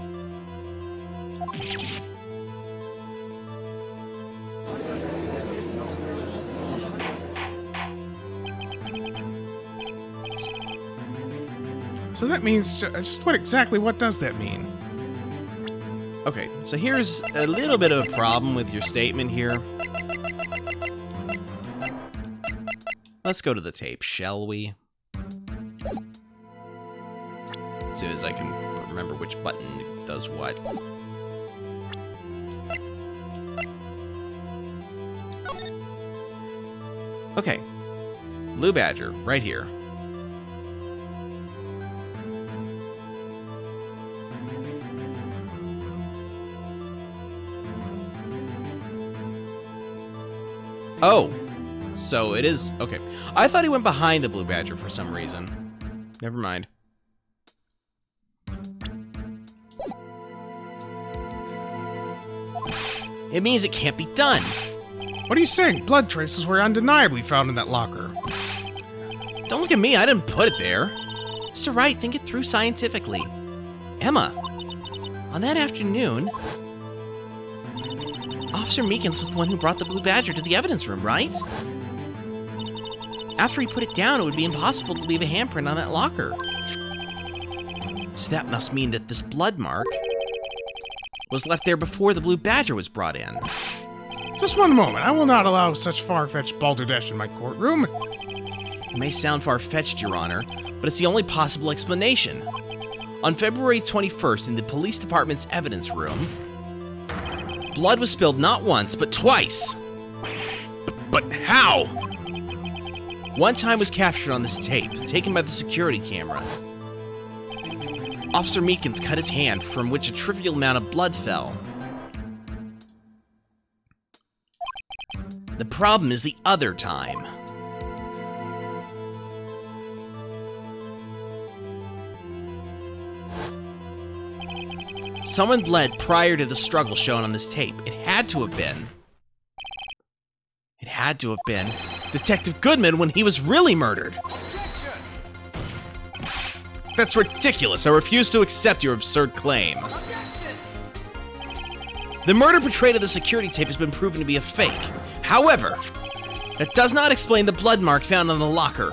[SPEAKER 4] So that means, just what exactly what does that mean?
[SPEAKER 1] Okay, so here's a little bit of a problem with your statement here. Let's go to the tape, shall we? As soon as I can remember which button does what. Okay. Blue Badger, right here. Oh, so it is... Okay. I thought he went behind the Blue Badger for some reason. Never mind. It means it can't be done.
[SPEAKER 4] What are you saying? Blood traces were undeniably found in that locker.
[SPEAKER 1] Don't look at me, I didn't put it there. Mr. Wright, think it through scientifically. Emma, on that afternoon, Officer Meekins was the one who brought the Blue Badger to the evidence room, right? After he put it down, it would be impossible to leave a handprint on that locker. So that must mean that this blood mark was left there before the Blue Badger was brought in.
[SPEAKER 4] Just one moment. I will not allow such far-fetched balderdash in my courtroom.
[SPEAKER 1] It may sound far-fetched, Your Honor, but it's the only possible explanation. On February 21st, in the police department's evidence room, blood was spilled not once, but twice.
[SPEAKER 4] But how?
[SPEAKER 1] One time was captured on this tape, taken by the security camera. Officer Meekins cut his hand, from which a trivial amount of blood fell. The problem is the other time. Someone bled prior to the struggle shown on this tape. It had to have been Detective Goodman when he was really murdered. That's ridiculous. I refuse to accept your absurd claim. The murder portrayed of the security tape has been proven to be a fake. However, that does not explain the blood mark found on the locker.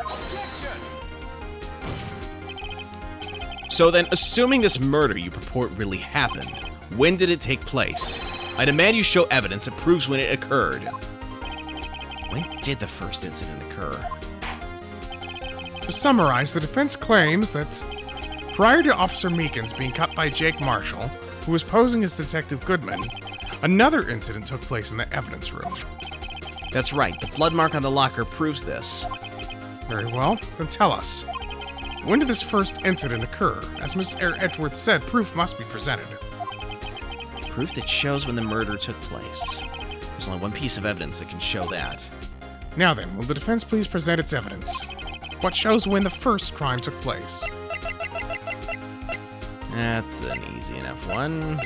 [SPEAKER 1] So then, assuming this murder you purport really happened, when did it take place? I demand you show evidence that proves when it occurred. When did the first incident occur?
[SPEAKER 4] To summarize, the defense claims that prior to Officer Meekins being cut by Jake Marshall, who was posing as Detective Goodman, another incident took place in the evidence room.
[SPEAKER 1] That's right, the blood mark on the locker proves this.
[SPEAKER 4] Very well, then tell us. When did this first incident occur? As Mr. Edgeworth said, proof must be presented.
[SPEAKER 1] Proof that shows when the murder took place. There's only one piece of evidence that can show that.
[SPEAKER 4] Now then, will the defense please present its evidence? What shows when the first crime took place?
[SPEAKER 1] That's an easy enough one.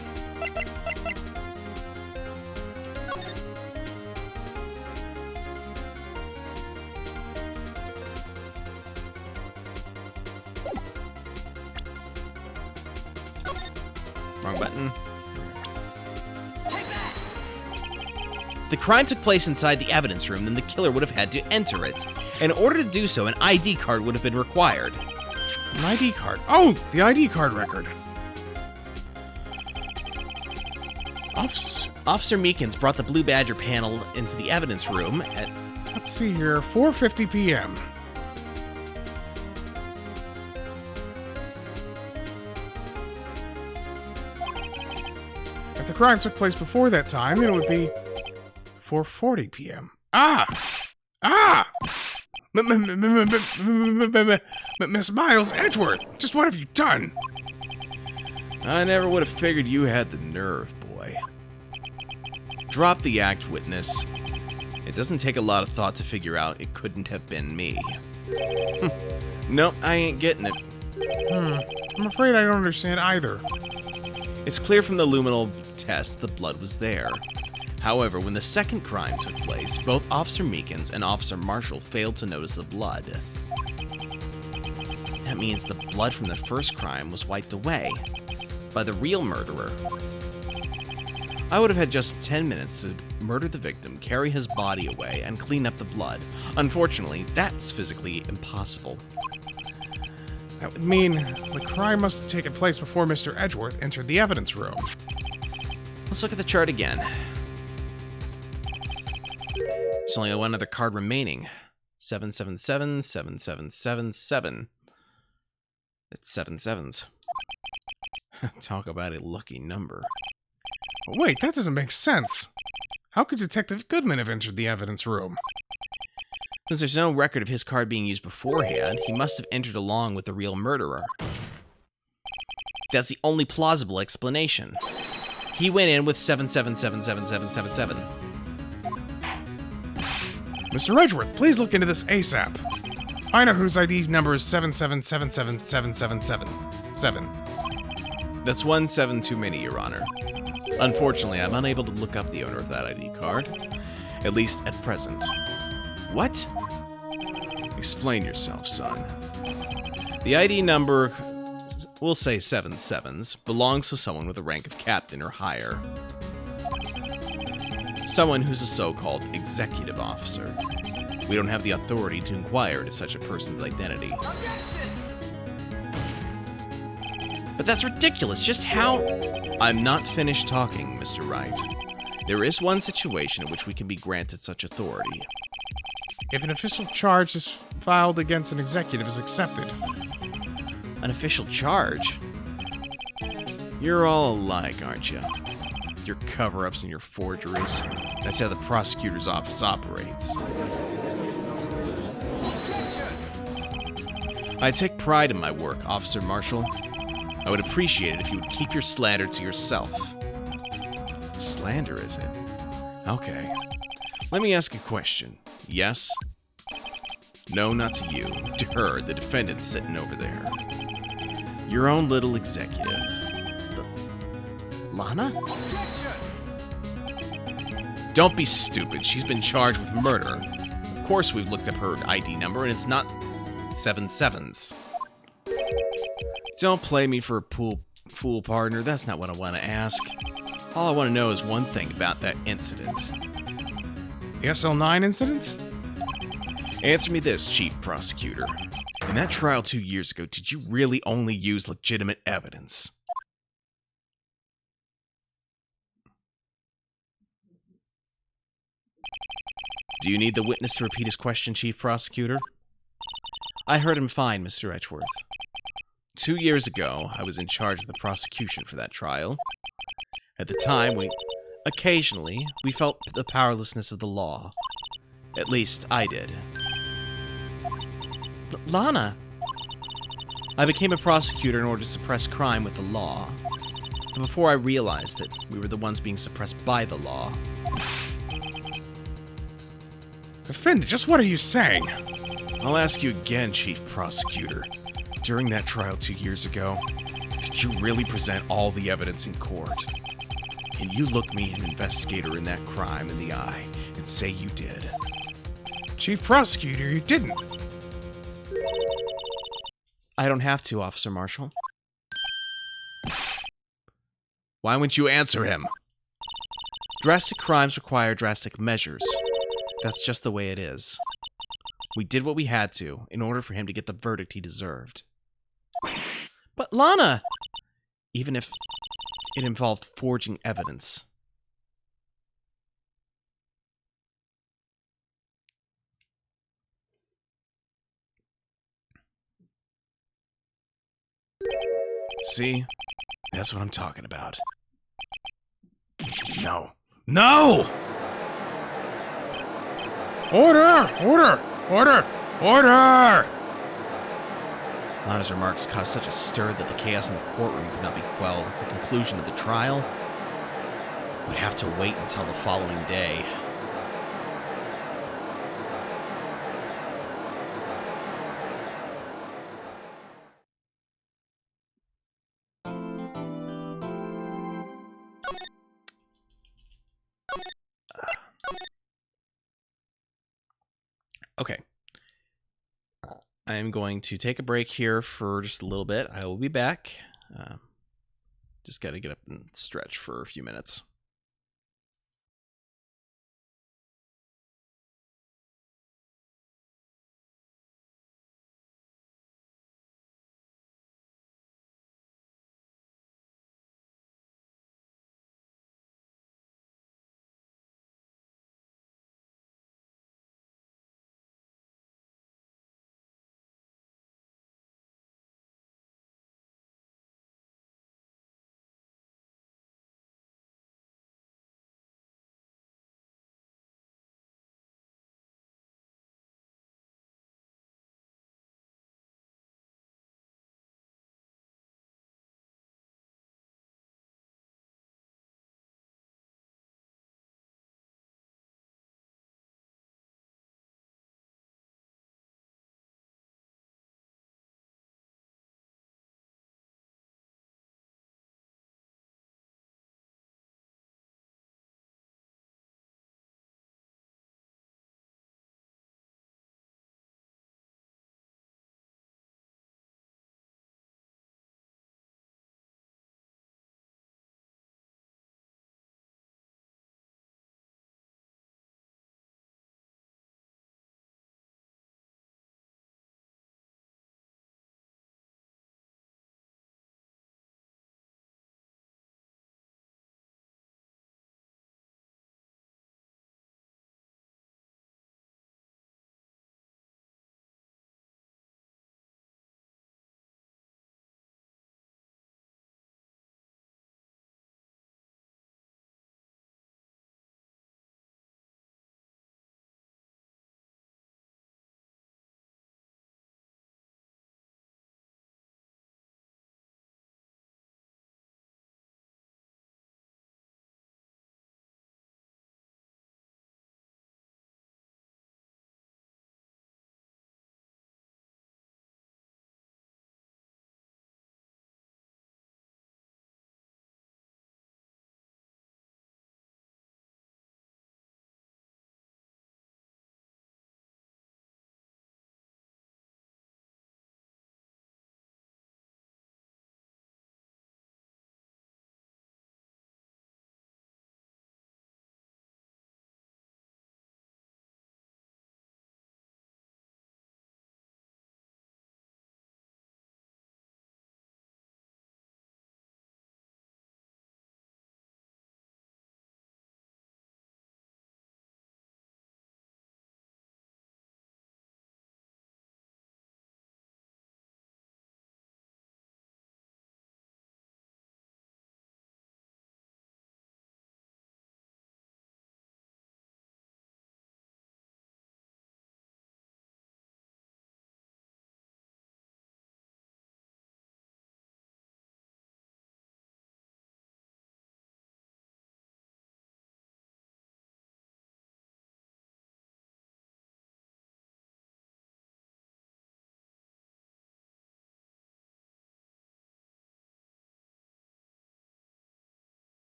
[SPEAKER 1] Wrong button. The crime took place inside the evidence room, then the killer would have had to enter it. In order to do so, an ID card would have been required.
[SPEAKER 4] An ID card? Oh, the ID card record.
[SPEAKER 1] Officer Meekins brought the Blue Badger panel into the evidence room at...
[SPEAKER 4] Let's see here, 4:50 p.m. If the crime took place before that time, then it would be 4:40 p.m. Miss Miles Edgeworth, just what have you done?
[SPEAKER 1] I never would have figured you had the nerve, boy. Drop the act, witness. It doesn't take a lot of thought to figure out it couldn't have been me. Nope, I ain't getting it.
[SPEAKER 4] I'm afraid I don't understand either.
[SPEAKER 1] It's clear from the luminal test the blood was there. However, when the second crime took place, both Officer Meekins and Officer Marshall failed to notice the blood. That means the blood from the first crime was wiped away by the real murderer. I would have had just 10 minutes to murder the victim, carry his body away, and clean up the blood. Unfortunately, that's physically impossible.
[SPEAKER 4] That would mean the crime must have taken place before Mr. Edgeworth entered the evidence room.
[SPEAKER 1] Let's look at the chart again. There's only one other card remaining. 777, 7777. It's 7 sevens. Talk about a lucky number.
[SPEAKER 4] Wait, that doesn't make sense. How could Detective Goodman have entered the evidence room?
[SPEAKER 1] Since there's no record of his card being used beforehand, he must have entered along with the real murderer. That's the only plausible explanation. He went in with 77777777.
[SPEAKER 4] Mr. Edgeworth, please look into this ASAP. I know whose ID number is 7777777.
[SPEAKER 1] That's 1 7 too many, Your Honor. Unfortunately, I'm unable to look up the owner of that ID card. At least at present. What? Explain yourself, son. The ID number, we'll say 7 sevens, belongs to someone with the rank of captain or higher. Someone who's a so-called executive officer. We don't have the authority to inquire into such a person's identity. But that's ridiculous. Just how... I'm not finished talking, Mr. Wright. There is one situation in which we can be granted such authority.
[SPEAKER 4] If an official charge is filed against an executive is accepted.
[SPEAKER 1] An official charge? You're all alike, aren't you? With your cover-ups and your forgeries. That's how the prosecutor's office operates. I take pride in my work, Officer Marshall. I would appreciate it if you would keep your slander to yourself. Slander, is it? Okay. Let me ask a question. Yes? No, not to you. To her, the defendant sitting over there. Your own little executive. Lana? Don't be stupid. She's been charged with murder. Of course we've looked up her ID number, and it's not 7 sevens. Don't play me for a fool, partner. That's not what I want to ask. All I want to know is one thing about that incident.
[SPEAKER 4] The SL9 incident?
[SPEAKER 1] Answer me this, Chief Prosecutor. In that trial 2 years ago, did you really only use legitimate evidence? Do you need the witness to repeat his question, Chief Prosecutor? I heard him fine, Mr. Edgeworth. 2 years ago, I was in charge of the prosecution for that trial. At the time, occasionally, we felt the powerlessness of the law. At least, I did. Lana! I became a prosecutor in order to suppress crime with the law. But before I realized that we were the ones being suppressed by the law.
[SPEAKER 4] Defendant, just what are you saying?
[SPEAKER 1] I'll ask you again, Chief Prosecutor. During that trial 2 years ago, did you really present all the evidence in court? Can you look me, an investigator in that crime, in the eye and say you did?
[SPEAKER 4] Chief Prosecutor, you didn't.
[SPEAKER 1] I don't have to, Officer Marshall. Why wouldn't you answer him? Drastic crimes require drastic measures. That's just the way it is. We did what we had to in order for him to get the verdict he deserved. But Lana! Even if it involved forging evidence. See? That's what I'm talking about. No. No!
[SPEAKER 4] Order! Order! Order! Order!
[SPEAKER 1] Lana's remarks caused such a stir that the chaos in the courtroom could not be quelled. At the conclusion of the trial, we'd have to wait until the following day. Okay. I'm going to take a break here for just a little bit. I will be back. Just got to get up and stretch for a few minutes.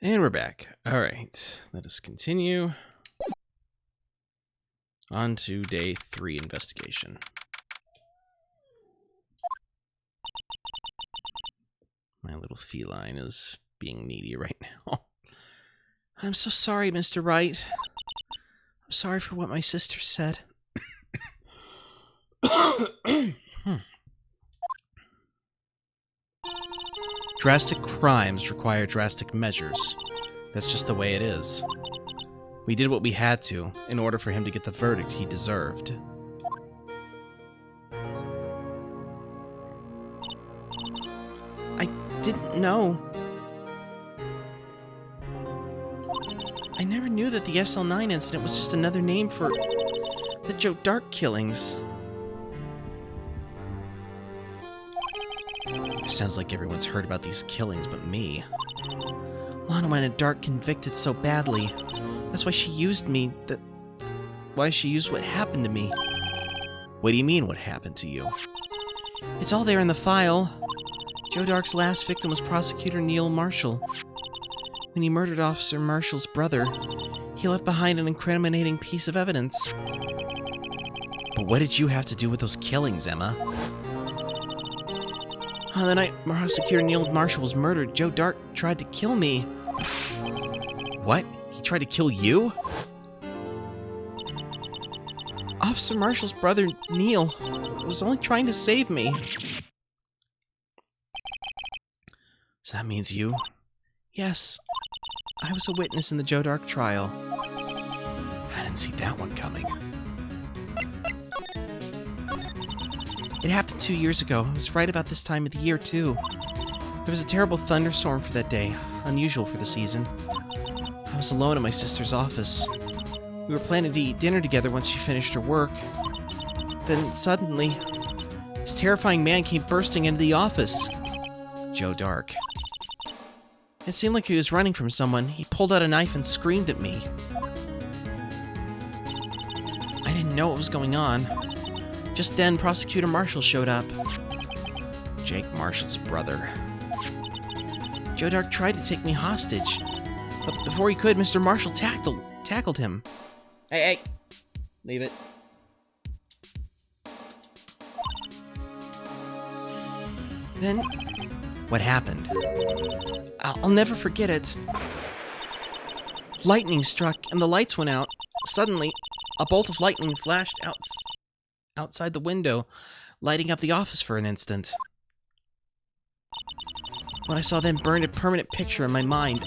[SPEAKER 1] And we're back. Alright, let us continue. On to day 3 investigation. My little feline is being needy right now. I'm so sorry, Mr. Wright. I'm sorry for what my sister said. Drastic crimes require drastic measures. That's just the way it is. We did what we had to in order for him to get the verdict he deserved. I didn't know. I never knew that the SL9 incident was just another name for the Joe Dark killings. Sounds like everyone's heard about these killings but me. Lana wanted Dark convicted so badly. That's why she used me. Why she used what happened to me. What do you mean, what happened to you? It's all there in the file. Joe Dark's last victim was Prosecutor Neil Marshall. When he murdered Officer Marshall's brother, he left behind an incriminating piece of evidence. But what did you have to do with those killings, Emma? On the night Prosecutor Neil Marshall was murdered, Joe Dark tried to kill me. What? He tried to kill you? Officer Marshall's brother, Neil, was only trying to save me. So that means you? Yes. I was a witness in the Joe Dark trial. I didn't see that one coming. It happened 2 years ago. It was right about this time of the year, too. There was a terrible thunderstorm for that day, unusual for the season. I was alone in my sister's office. We were planning to eat dinner together once she finished her work. Then, suddenly, this terrifying man came bursting into the office. Joe Dark. It seemed like he was running from someone. He pulled out a knife and screamed at me. I didn't know what was going on. Just then, Prosecutor Marshall showed up. Jake Marshall's brother. Joe Dark tried to take me hostage, but before he could, Mr. Marshall tackled him. Hey! Leave it. Then, what happened? I'll never forget it. Lightning struck, and the lights went out. Suddenly, a bolt of lightning flashed outside the window, lighting up the office for an instant. What I saw then burned a permanent picture in my mind.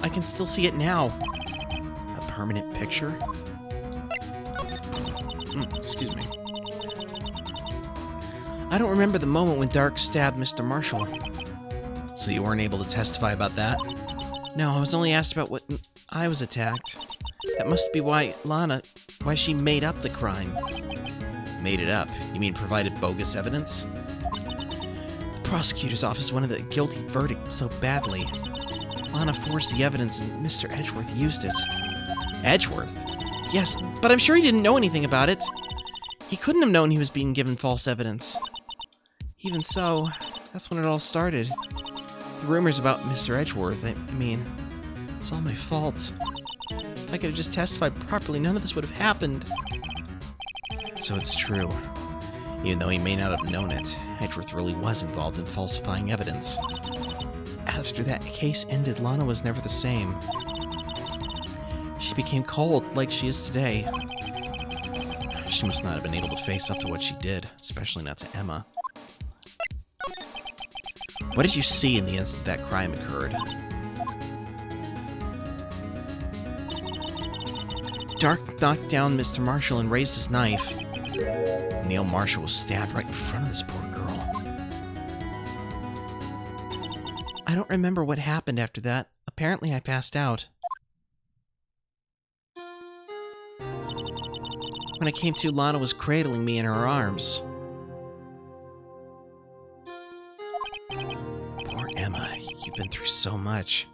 [SPEAKER 1] I can still see it now. A permanent picture? Excuse me. I don't remember the moment when Dark stabbed Mr. Marshall. So you weren't able to testify about that? No, I was only asked about what I was attacked. That must be why she made up the crime. Made it up? You mean provided bogus evidence? The prosecutor's office wanted a guilty verdict so badly. Lana forged the evidence and Mr. Edgeworth used it. Edgeworth? Yes, but I'm sure he didn't know anything about it. He couldn't have known he was being given false evidence. Even so, that's when it all started. The rumors about Mr. Edgeworth, I mean, it's all my fault. If I could have just testified properly, none of this would have happened. So it's true. Even though he may not have known it, Edgeworth really was involved in falsifying evidence. After that case ended, Lana was never the same. She became cold like she is today. She must not have been able to face up to what she did, especially not to Emma. What did you see in the instant that crime occurred? Dark knocked down Mr. Marshall and raised his knife. Neil Marshall was stabbed right in front of this poor girl. I don't remember what happened after that. Apparently I passed out. When I came to, Lana was cradling me in her arms. Poor Emma, you've been through so much.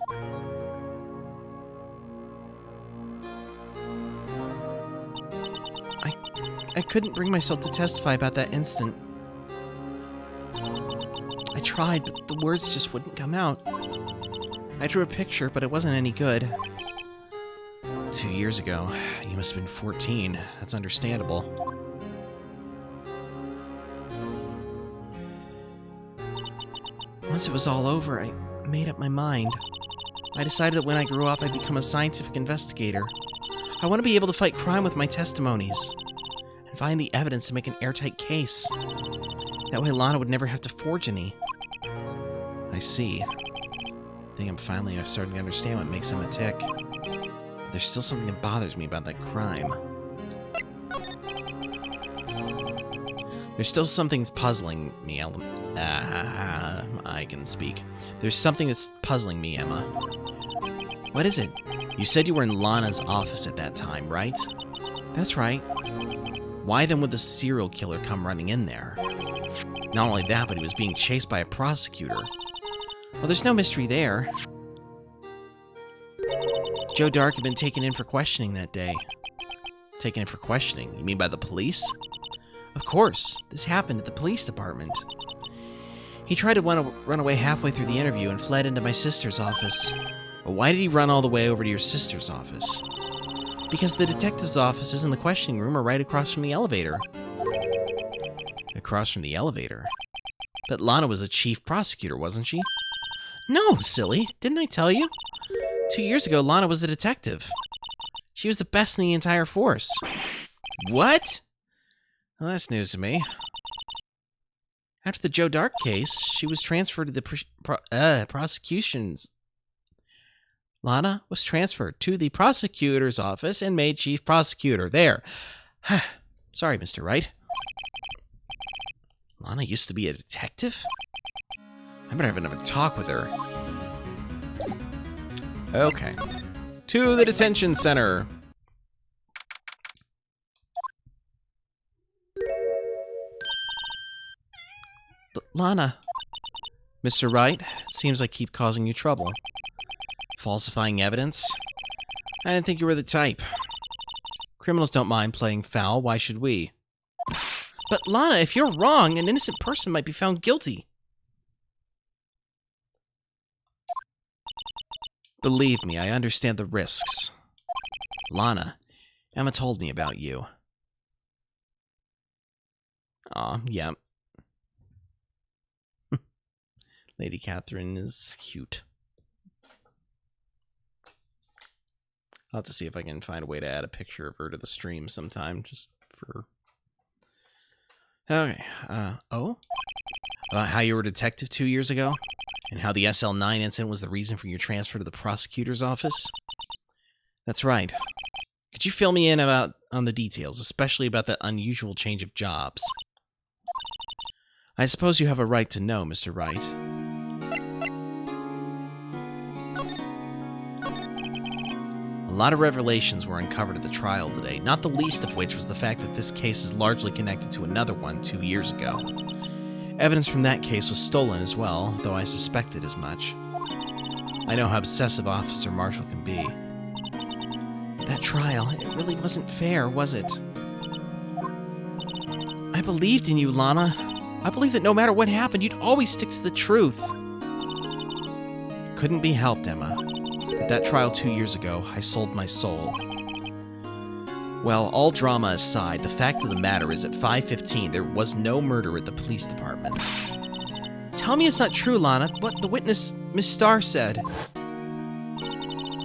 [SPEAKER 1] I couldn't bring myself to testify about that instant. I tried, but the words just wouldn't come out. I drew a picture, but it wasn't any good. 2 years ago. You must have been 14. That's understandable. Once it was all over, I made up my mind. I decided that when I grew up, I'd become a scientific investigator. I want to be able to fight crime with my testimonies and find the evidence to make an airtight case. That way Lana would never have to forge any. I see. I think I'm finally starting to understand what makes him a tick. There's still something that bothers me about that crime. There's still something that's puzzling me, I can speak. There's something that's puzzling me, Emma. What is it? You said you were in Lana's office at that time, right? That's right. Why then would the serial killer come running in there? Not only that, but he was being chased by a prosecutor. Well, there's no mystery there. Joe Dark had been taken in for questioning that day. Taken in for questioning? You mean by the police? Of course. This happened at the police department. He tried to run away halfway through the interview and fled into my sister's office. Well, why did he run all the way over to your sister's office? Because the detective's offices in the questioning room are right across from the elevator. Across from the elevator? But Lana was a chief prosecutor, wasn't she? No, silly. Didn't I tell you? 2 years ago, Lana was a detective. She was the best in the entire force. What? Well, that's news to me. After the Joe Dark case, she was transferred to the prosecution's... Lana was transferred to the prosecutor's office and made chief prosecutor. There. Sorry, Mr. Wright. Lana used to be a detective? I better have another talk with her. Okay. To the detention center. Lana. Mr. Wright, it seems I keep causing you trouble. Falsifying evidence? I didn't think you were the type. Criminals don't mind playing foul, why should we? But Lana, if you're wrong, an innocent person might be found guilty. Believe me, I understand the risks. Lana, Emma told me about you. Aw, yeah. Lady Catherine is cute. I'll have to see if I can find a way to add a picture of her to the stream sometime, just for... Okay, oh? About how you were a detective 2 years ago? And how the SL9 incident was the reason for your transfer to the prosecutor's office? That's right. Could you fill me in on the details, especially about that unusual change of jobs? I suppose you have a right to know, Mr. Wright. A lot of revelations were uncovered at the trial today, not the least of which was the fact that this case is largely connected to another one 2 years ago. Evidence from that case was stolen as well, though I suspected as much. I know how obsessive Officer Marshall can be. That trial, it really wasn't fair, was it? I believed in you, Lana. I believed that no matter what happened, you'd always stick to the truth. Couldn't be helped, Emma. At that trial 2 years ago, I sold my soul. Well, all drama aside, the fact of the matter is at 5:15, there was no murder at the police department. Tell me it's not true, Lana. What the witness, Miss Starr, said.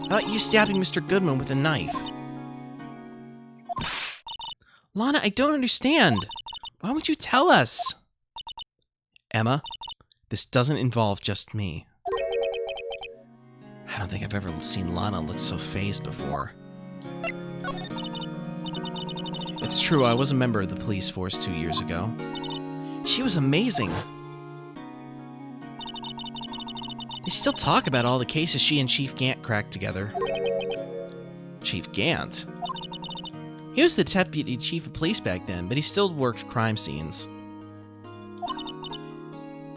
[SPEAKER 1] About you stabbing Mr. Goodman with a knife. Lana, I don't understand. Why won't you tell us? Emma, this doesn't involve just me. I don't think I've ever seen Lana look so fazed before. It's true, I was a member of the police force 2 years ago. She was amazing. They still talk about all the cases she and Chief Gant cracked together. Chief Gant? He was the deputy chief of police back then, but he still worked crime scenes.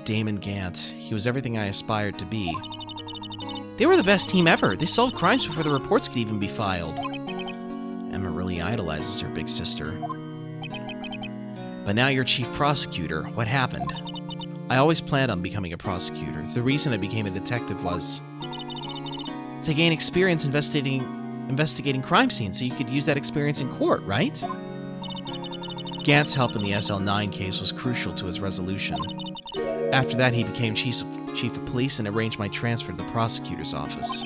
[SPEAKER 1] Damon Gant. He was everything I aspired to be. They were the best team ever. They solved crimes before the reports could even be filed. Emma really idolizes her big sister. But now you're chief prosecutor. What happened? I always planned on becoming a prosecutor. The reason I became a detective was... To gain experience investigating crime scenes so you could use that experience in court, right? Gant's help in the SL9 case was crucial to his resolution. After that, he became chief of police and arranged my transfer to the prosecutor's office.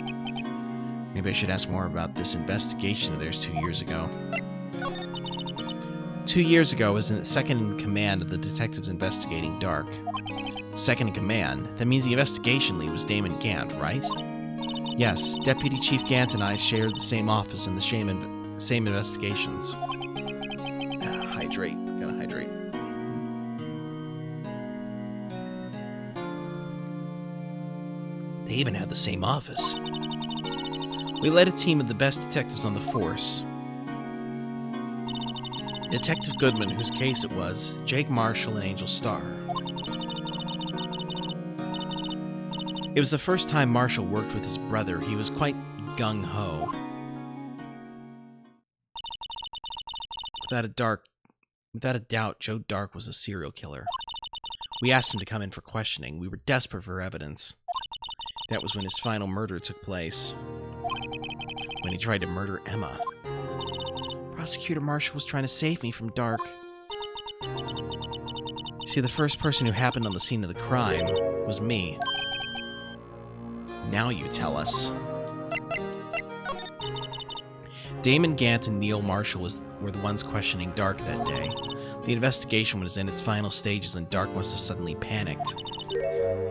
[SPEAKER 1] Maybe I should ask more about this investigation of theirs 2 years ago. 2 years ago, I was second in command of the detectives investigating Dark. Second in command? That means the investigation lead was Damon Gant, right? Yes, Deputy Chief Gant and I shared the same office and the same investigations. Hydrate. Gotta hydrate. They even had the same office. We led a team of the best detectives on the force. Detective Goodman, whose case it was, Jake Marshall, and Angel Starr. It was the first time Marshall worked with his brother. He was quite gung-ho. Without a doubt, Joe Dark was a serial killer. We asked him to come in for questioning. We were desperate for evidence. That was when his final murder took place. When he tried to murder Emma. Prosecutor Marshall was trying to save me from Dark. See, the first person who happened on the scene of the crime was me. Now you tell us. Damon Gant and Neil Marshall were the ones questioning Dark that day. The investigation was in its final stages and Dark must have suddenly panicked.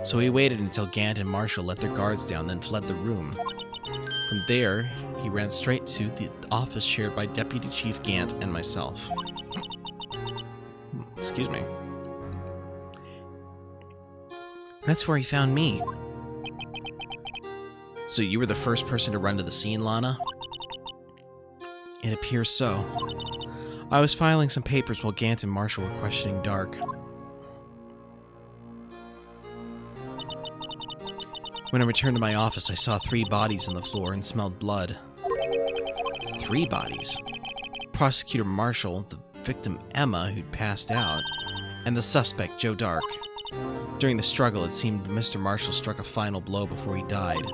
[SPEAKER 1] So he waited until Gant and Marshall let their guards down, then fled the room. From there, he ran straight to the office shared by Deputy Chief Gant and myself. Excuse me. That's where he found me. So you were the first person to run to the scene, Lana? It appears so. I was filing some papers while Gant and Marshall were questioning Dark. When I returned to my office, I saw 3 bodies on the floor and smelled blood. 3 bodies? Prosecutor Marshall, the victim Emma, who'd passed out, and the suspect, Joe Dark. During the struggle, it seemed Mr. Marshall struck a final blow before he died.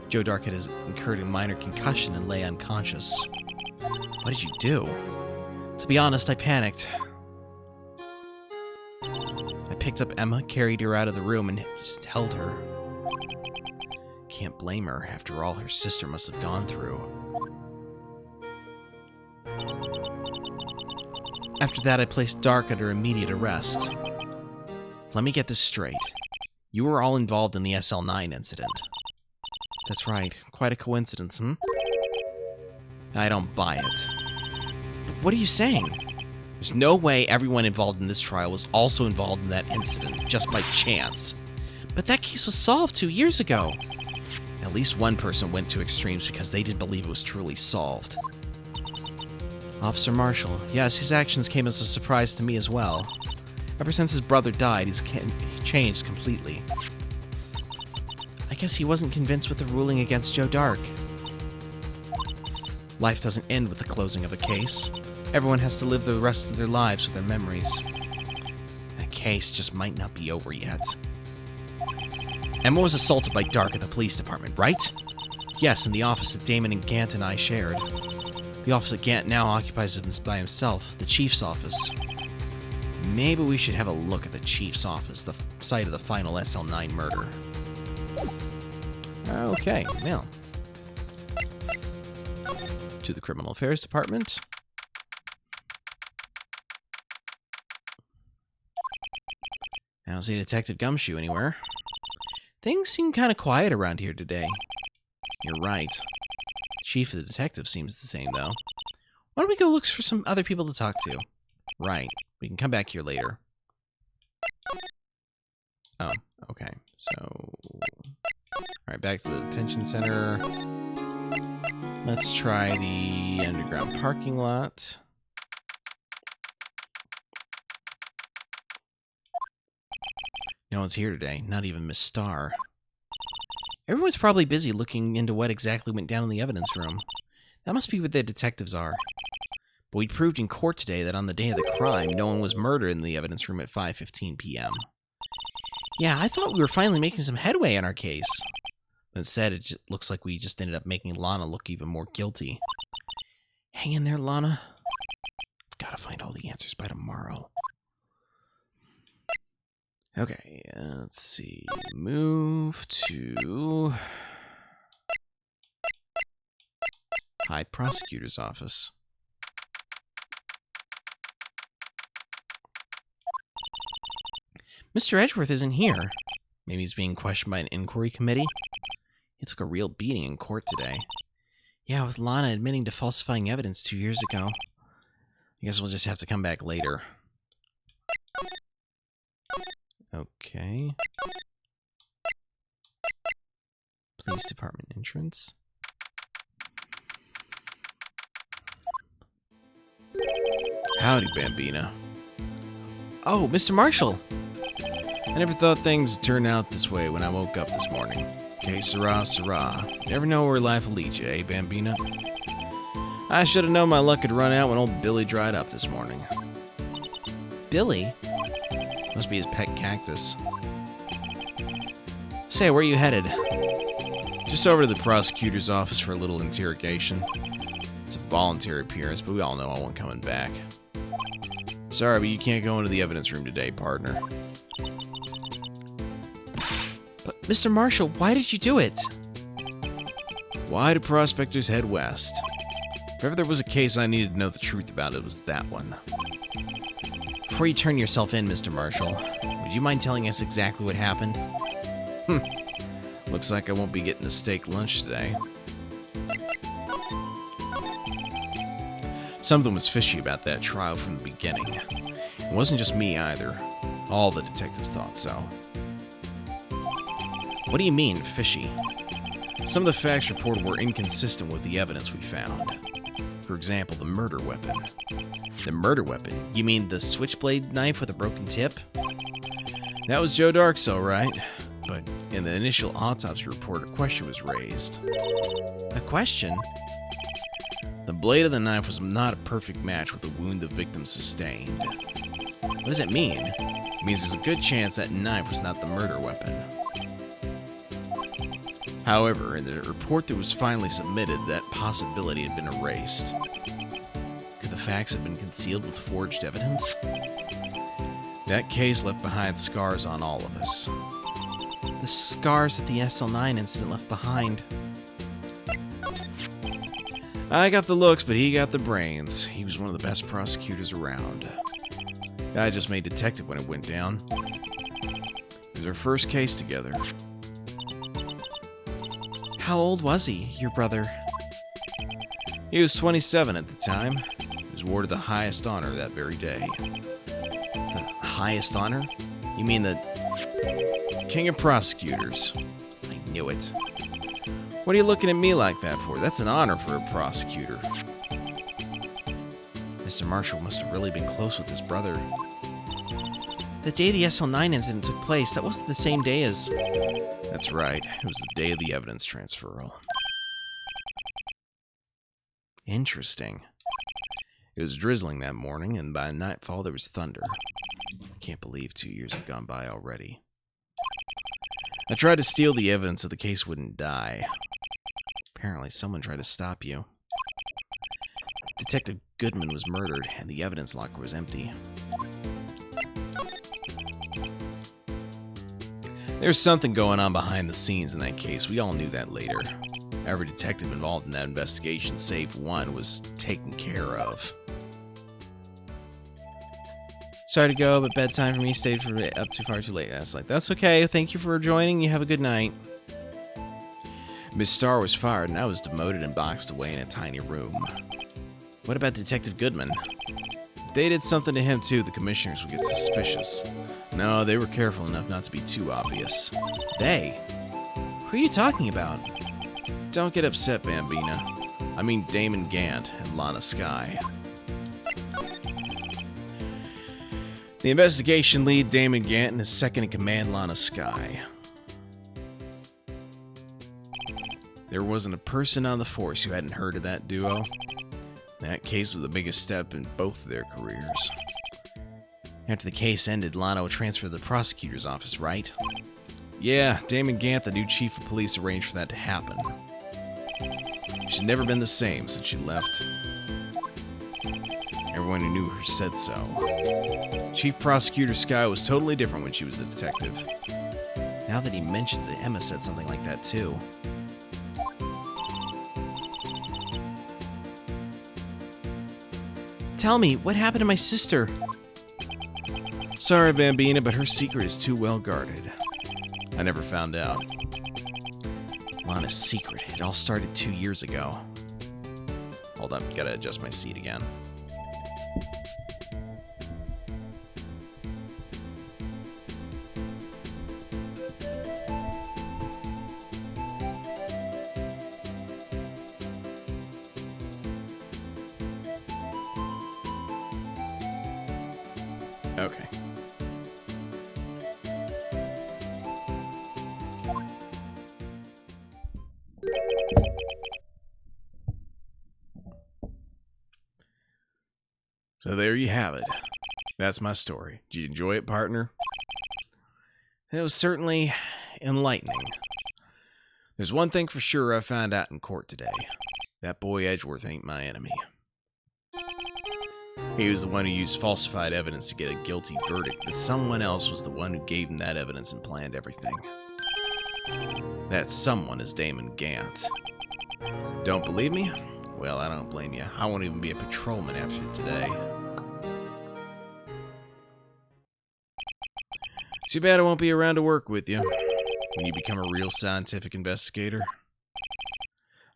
[SPEAKER 1] Joe Dark had incurred a minor concussion and lay unconscious. What did you do? To be honest, I panicked. I picked up Emma, carried her out of the room, and just held her. Can't blame her after all her sister must have gone through. After that, I placed Dark under immediate arrest. Let me get this straight. You were all involved in the SL9 incident. That's right. Quite a coincidence, hmm? I don't buy it. But what are you saying? There's no way everyone involved in this trial was also involved in that incident, just by chance. But that case was solved 2 years ago. At least one person went to extremes because they didn't believe it was truly solved. Officer Marshall. Yes, his actions came as a surprise to me as well. Ever since his brother died, he's changed completely. I guess he wasn't convinced with the ruling against Joe Dark. Life doesn't end with the closing of a case. Everyone has to live the rest of their lives with their memories. That case just might not be over yet. Emma was assaulted by Dark at the police department, right? Yes, in the office that Damon and Gant and I shared. The office that Gant now occupies by himself, the chief's office. Maybe we should have a look at the chief's office, the site of the final SL9 murder. Okay, now. To the Criminal Affairs Department. I don't see Detective Gumshoe anywhere. Things seem kind of quiet around here today. You're right. Chief of the detective seems the same, though. Why don't we go look for some other people to talk to? Right. We can come back here later. Oh, okay. So... Alright, back to the detention center. Let's try the underground parking lot. No one's here today, not even Miss Starr. Everyone's probably busy looking into what exactly went down in the evidence room. That must be what the detectives are. But we proved in court today that on the day of the crime, no one was murdered in the evidence room at 5:15 p.m. Yeah, I thought we were finally making some headway in our case. Instead, it just looks like we just ended up making Lana look even more guilty. Hang in there, Lana. I've got to find all the answers by tomorrow. Okay, let's see. Move to High Prosecutor's Office. Mr. Edgeworth isn't here. Maybe he's being questioned by an inquiry committee? He took a real beating in court today. Yeah, with Lana admitting to falsifying evidence 2 years ago. I guess we'll just have to come back later. Okay. Police Department entrance. Howdy, Bambina. Oh, Mr. Marshall! I never thought things would turn out this way when I woke up this morning. Okay, Sarah, Sarah. Never know where life will lead you, eh, Bambina? I should have known my luck had run out when old Billy dried up this morning. Billy? Must be his pet cactus. Say, where are you headed? Just over to the prosecutor's office for a little interrogation. It's a voluntary appearance, but we all know I won't coming back. Sorry, but you can't go into the evidence room today, partner. But, Mr. Marshall, why did you do it? Why do prospectors head west? If ever there was a case I needed to know the truth about, it was that one. Before you turn yourself in, Mr. Marshall, would you mind telling us exactly what happened? Looks like I won't be getting a steak lunch today. Something was fishy about that trial from the beginning. It wasn't just me either. All the detectives thought so. What do you mean, fishy? Some of the facts reported were inconsistent with the evidence we found. For example, the murder weapon. The murder weapon? You mean the switchblade knife with a broken tip? That was Joe Dark's, all right. But in the initial autopsy report, a question was raised. A question? The blade of the knife was not a perfect match with the wound the victim sustained. What does it mean? It means there's a good chance that knife was not the murder weapon. However, in the report that was finally submitted, that possibility had been erased. Could the facts have been concealed with forged evidence? That case left behind scars on all of us. The scars that the SL9 incident left behind. I got the looks, but he got the brains. He was one of the best prosecutors around. I just made detective when it went down. It was our first case together. How old was he, your brother? He was 27 at the time. He was awarded the highest honor that very day. The highest honor? You mean the King of Prosecutors? I knew it. What are you looking at me like that for? That's an honor for a prosecutor. Mr. Marshall must have really been close with his brother. The day the SL9 incident took place, that wasn't the same day as... That's right. It was the day of the evidence transferal. Interesting. It was drizzling that morning, and by nightfall there was thunder. Can't believe 2 years have gone by already. I tried to steal the evidence so the case wouldn't die. Apparently someone tried to stop you. Detective Goodman was murdered, and the evidence locker was empty. There's something going on behind the scenes in that case. We all knew that later. Every detective involved in that investigation, save one, was taken care of. Sorry to go, but bedtime for me. Stayed for up too far too late last night. That's okay. Thank you for joining. You have a good night. Miss Starr was fired, and I was demoted and boxed away in a tiny room. What about Detective Goodman? If they did something to him too, the commissioners would get suspicious. No, they were careful enough not to be too obvious. They? Who are you talking about? Don't get upset, Bambina. I mean Damon Gant and Lana Skye. The investigation lead, Damon Gant, and his second-in-command, Lana Skye. There wasn't a person on the force who hadn't heard of that duo. That case was the biggest step in both of their careers. After the case ended, Lana would transfer to the prosecutor's office, right? Yeah, Damon Gant, the new chief of police, arranged for that to happen. She's never been the same since she left. Everyone who knew her said so. Chief Prosecutor Sky was totally different when she was a detective. Now that he mentions it, Emma said something like that too. Tell me, what happened to my sister? Sorry, Bambina, but her secret is too well guarded. I never found out. Lana's secret. It all started 2 years ago. Hold on, gotta adjust my seat again. Okay. So there you have it. That's my story. Did you enjoy it, partner? It was certainly enlightening. There's one thing for sure I found out in court today. That boy Edgeworth ain't my enemy. He was the one who used falsified evidence to get a guilty verdict, but someone else was the one who gave him that evidence and planned everything. That someone is Damon Gant. Don't believe me? Well, I don't blame you. I won't even be a patrolman after today. Too bad I won't be around to work with you when you become a real scientific investigator.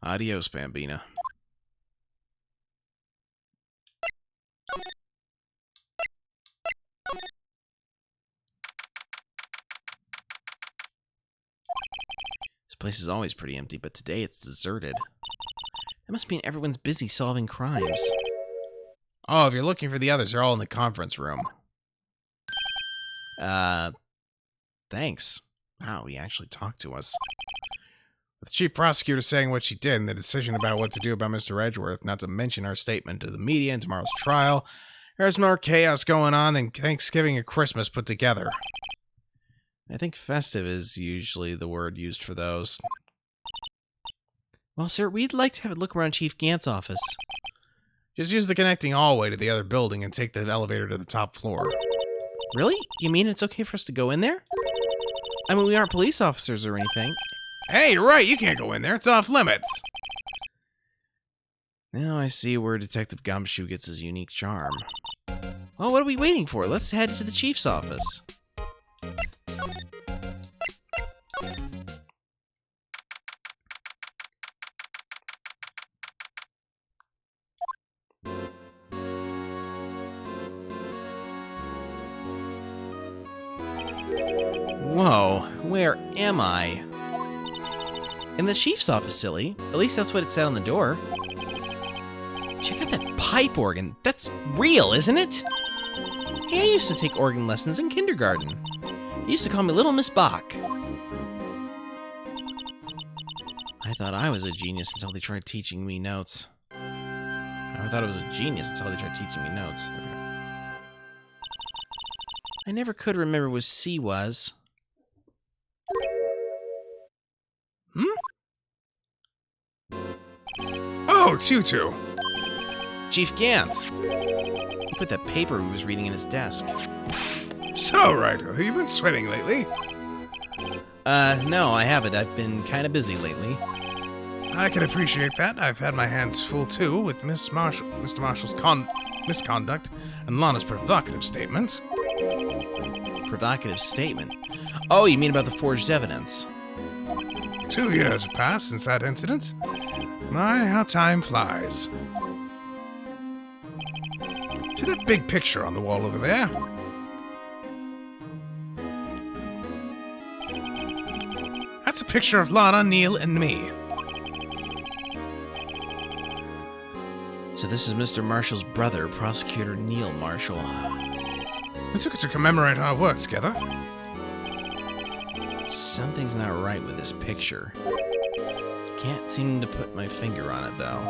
[SPEAKER 1] Adios, Bambina. This place is always pretty empty, but today it's deserted. That must mean everyone's busy solving crimes.
[SPEAKER 3] Oh, if you're looking for the others, they're all in the conference room.
[SPEAKER 1] Thanks. Wow, he actually talked to us.
[SPEAKER 3] With the chief prosecutor saying what she did and the decision about what to do about Mr. Edgeworth, not to mention our statement to the media in tomorrow's trial, there's more chaos going on than Thanksgiving and Christmas put together.
[SPEAKER 1] I think festive is usually the word used for those. Well, sir, we'd like to have a look around Chief Gant's office.
[SPEAKER 3] Just use the connecting hallway to the other building and take the elevator to the top floor.
[SPEAKER 1] Really? You mean it's okay for us to go in there? I mean, we aren't police officers or anything.
[SPEAKER 3] Hey, you're right, you can't go in there, it's off limits.
[SPEAKER 1] Now I see where Detective Gumshoe gets his unique charm. Well, what are we waiting for? Let's head to the chief's office. Whoa, where am I? In the chief's office, silly. At least that's what it said on the door. Check out that pipe organ. That's real, isn't it? Hey, I used to take organ lessons in kindergarten. They used to call me Little Miss Bach. I thought I was a genius until they tried teaching me notes. I thought I was a genius until they tried teaching me notes. I never could remember what C was.
[SPEAKER 3] Oh, it's you two.
[SPEAKER 1] Chief Gant! He put that paper he was reading in his desk.
[SPEAKER 3] So, Ryder, have you been swimming lately?
[SPEAKER 1] No, I haven't. I've been kind of busy lately.
[SPEAKER 3] I can appreciate that. I've had my hands full, too, with Mr. Marshall's misconduct and Lana's provocative statement.
[SPEAKER 1] Provocative statement? Oh, you mean about the forged evidence?
[SPEAKER 3] 2 years have passed since that incident. My, how time flies. See that big picture on the wall over there? That's a picture of Lana, Neil, and me.
[SPEAKER 1] So this is Mr. Marshall's brother, Prosecutor Neil Marshall.
[SPEAKER 3] We took it to commemorate our work together.
[SPEAKER 1] Something's not right with this picture. Can't seem to put my finger on it, though.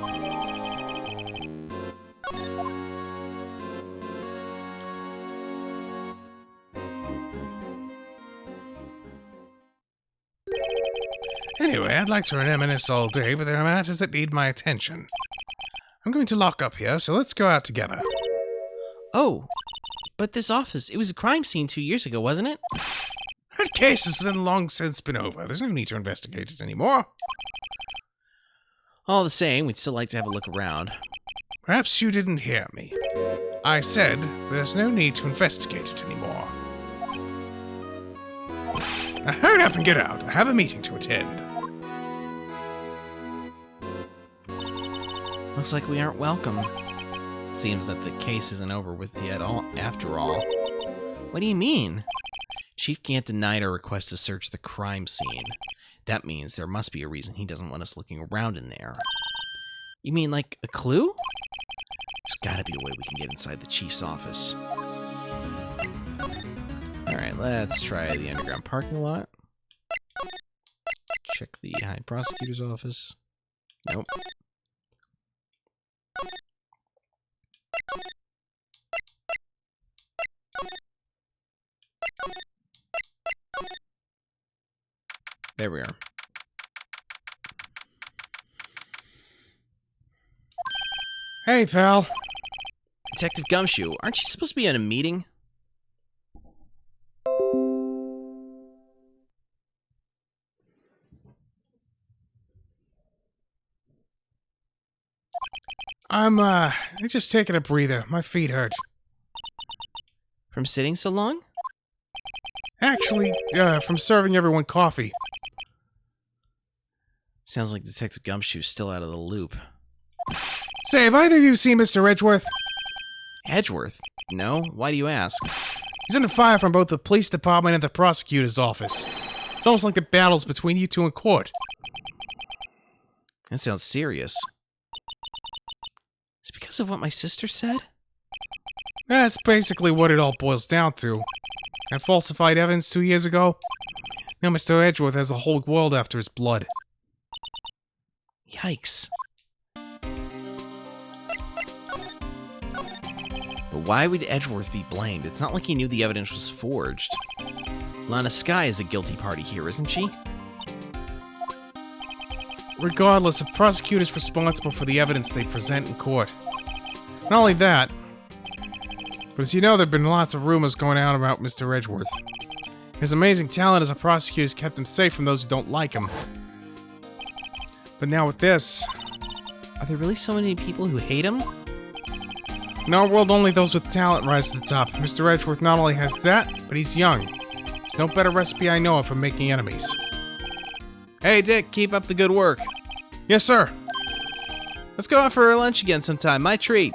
[SPEAKER 4] Anyway, I'd like to reminisce all day, but there are matters that need my attention. I'm going to lock up here, so let's go out together.
[SPEAKER 1] Oh, but this office, it was a crime scene 2 years ago, wasn't it?
[SPEAKER 4] That case has been long since been over. There's no need to investigate it anymore.
[SPEAKER 1] All the same, we'd still like to have a look around.
[SPEAKER 4] Perhaps you didn't hear me. I said there's no need to investigate it anymore. Now hurry up and get out. I have a meeting to attend.
[SPEAKER 1] Looks like we aren't welcome. Seems that the case isn't over with yet after all. What do you mean? Chief Gant denied our request to search the crime scene. That means there must be a reason he doesn't want us looking around in there. You mean like a clue? There's gotta be a way we can get inside the chief's office. Alright, let's try the underground parking lot. Check the High Prosecutor's office. Nope. There we are.
[SPEAKER 4] Hey, pal.
[SPEAKER 1] Detective Gumshoe, aren't you supposed to be in a meeting?
[SPEAKER 4] I'm just taking a breather. My feet hurt.
[SPEAKER 1] From sitting so long?
[SPEAKER 4] Actually, from serving everyone coffee.
[SPEAKER 1] Sounds like Detective Gumshoe's still out of the loop.
[SPEAKER 4] Say, have either of you seen Mr. Edgeworth?
[SPEAKER 1] Edgeworth? No? Why do you ask?
[SPEAKER 4] He's under fire from both the police department and the prosecutor's office. It's almost like the battle's between you two in court.
[SPEAKER 1] That sounds serious. Is it because of what my sister said?
[SPEAKER 4] That's basically what it all boils down to. That falsified evidence 2 years ago? Now Mr. Edgeworth has the whole world after his blood.
[SPEAKER 1] Yikes. But why would Edgeworth be blamed? It's not like he knew the evidence was forged. Lana Skye is a guilty party here, isn't she?
[SPEAKER 4] Regardless, the prosecutor's responsible for the evidence they present in court. Not only that, but as you know, there have been lots of rumors going out about Mr. Edgeworth. His amazing talent as a prosecutor has kept him safe from those who don't like him. But now with this...
[SPEAKER 1] Are there really so many people who hate him?
[SPEAKER 4] In our world, only those with talent rise to the top. Mr. Edgeworth not only has that, but he's young. There's no better recipe I know of for making enemies.
[SPEAKER 1] Hey, Dick, keep up the good work.
[SPEAKER 4] Yes, sir.
[SPEAKER 1] Let's go out for lunch again sometime. My treat.